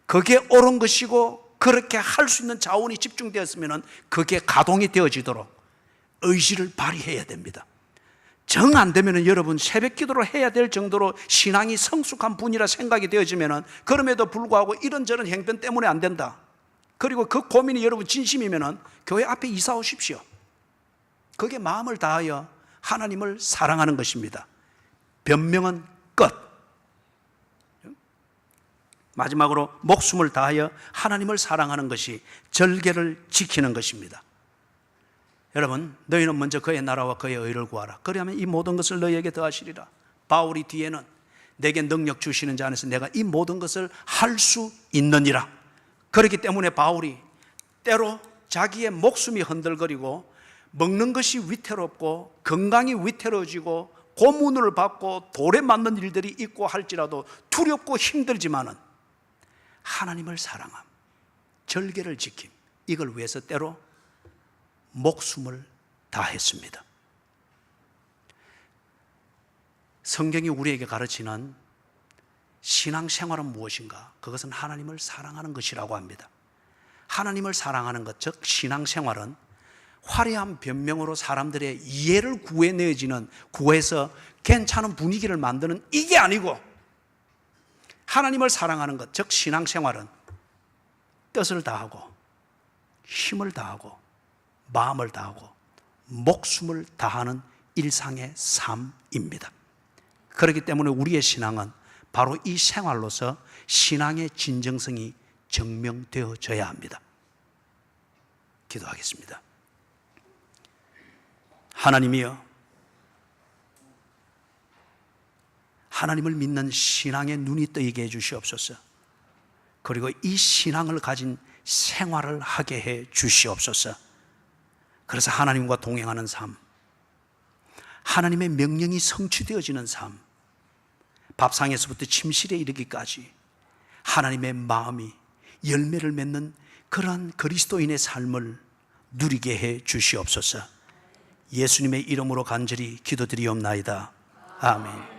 그게 옳은 것이고 그렇게 할 수 있는 자원이 집중되었으면 그게 가동이 되어지도록 의지를 발휘해야 됩니다. 정 안 되면 여러분 새벽 기도를 해야 될 정도로 신앙이 성숙한 분이라 생각이 되어지면 그럼에도 불구하고 이런저런 행변 때문에 안 된다. 그리고 그 고민이 여러분 진심이면 교회 앞에 이사 오십시오. 그게 마음을 다하여 하나님을 사랑하는 것입니다. 변명은 끝. 마지막으로 목숨을 다하여 하나님을 사랑하는 것이 절개를 지키는 것입니다. 여러분, 너희는 먼저 그의 나라와 그의 의를 구하라. 그리하면 이 모든 것을 너희에게 더하시리라. 바울이 뒤에는 내게 능력 주시는 자 안에서 내가 이 모든 것을 할 수 있느니라. 그렇기 때문에 바울이 때로 자기의 목숨이 흔들거리고 먹는 것이 위태롭고 건강이 위태로워지고 고문을 받고 돌에 맞는 일들이 있고 할지라도 두렵고 힘들지만은 하나님을 사랑함, 절개를 지킴, 이걸 위해서 때로 목숨을 다했습니다. 성경이 우리에게 가르치는 신앙생활은 무엇인가? 그것은 하나님을 사랑하는 것이라고 합니다. 하나님을 사랑하는 것, 즉 신앙생활은 화려한 변명으로 사람들의 이해를 구해서 괜찮은 분위기를 만드는 이게 아니고, 하나님을 사랑하는 것, 즉 신앙생활은 뜻을 다하고 힘을 다하고 마음을 다하고 목숨을 다하는 일상의 삶입니다. 그렇기 때문에 우리의 신앙은 바로 이 생활로서 신앙의 진정성이 증명되어져야 합니다. 기도하겠습니다. 하나님이여, 하나님을 믿는 신앙의 눈이 뜨이게 해주시옵소서. 그리고 이 신앙을 가진 생활을 하게 해 주시옵소서. 그래서 하나님과 동행하는 삶, 하나님의 명령이 성취되어지는 삶, 밥상에서부터 침실에 이르기까지 하나님의 마음이 열매를 맺는 그러한 그리스도인의 삶을 누리게 해 주시옵소서. 예수님의 이름으로 간절히 기도드리옵나이다. 아멘.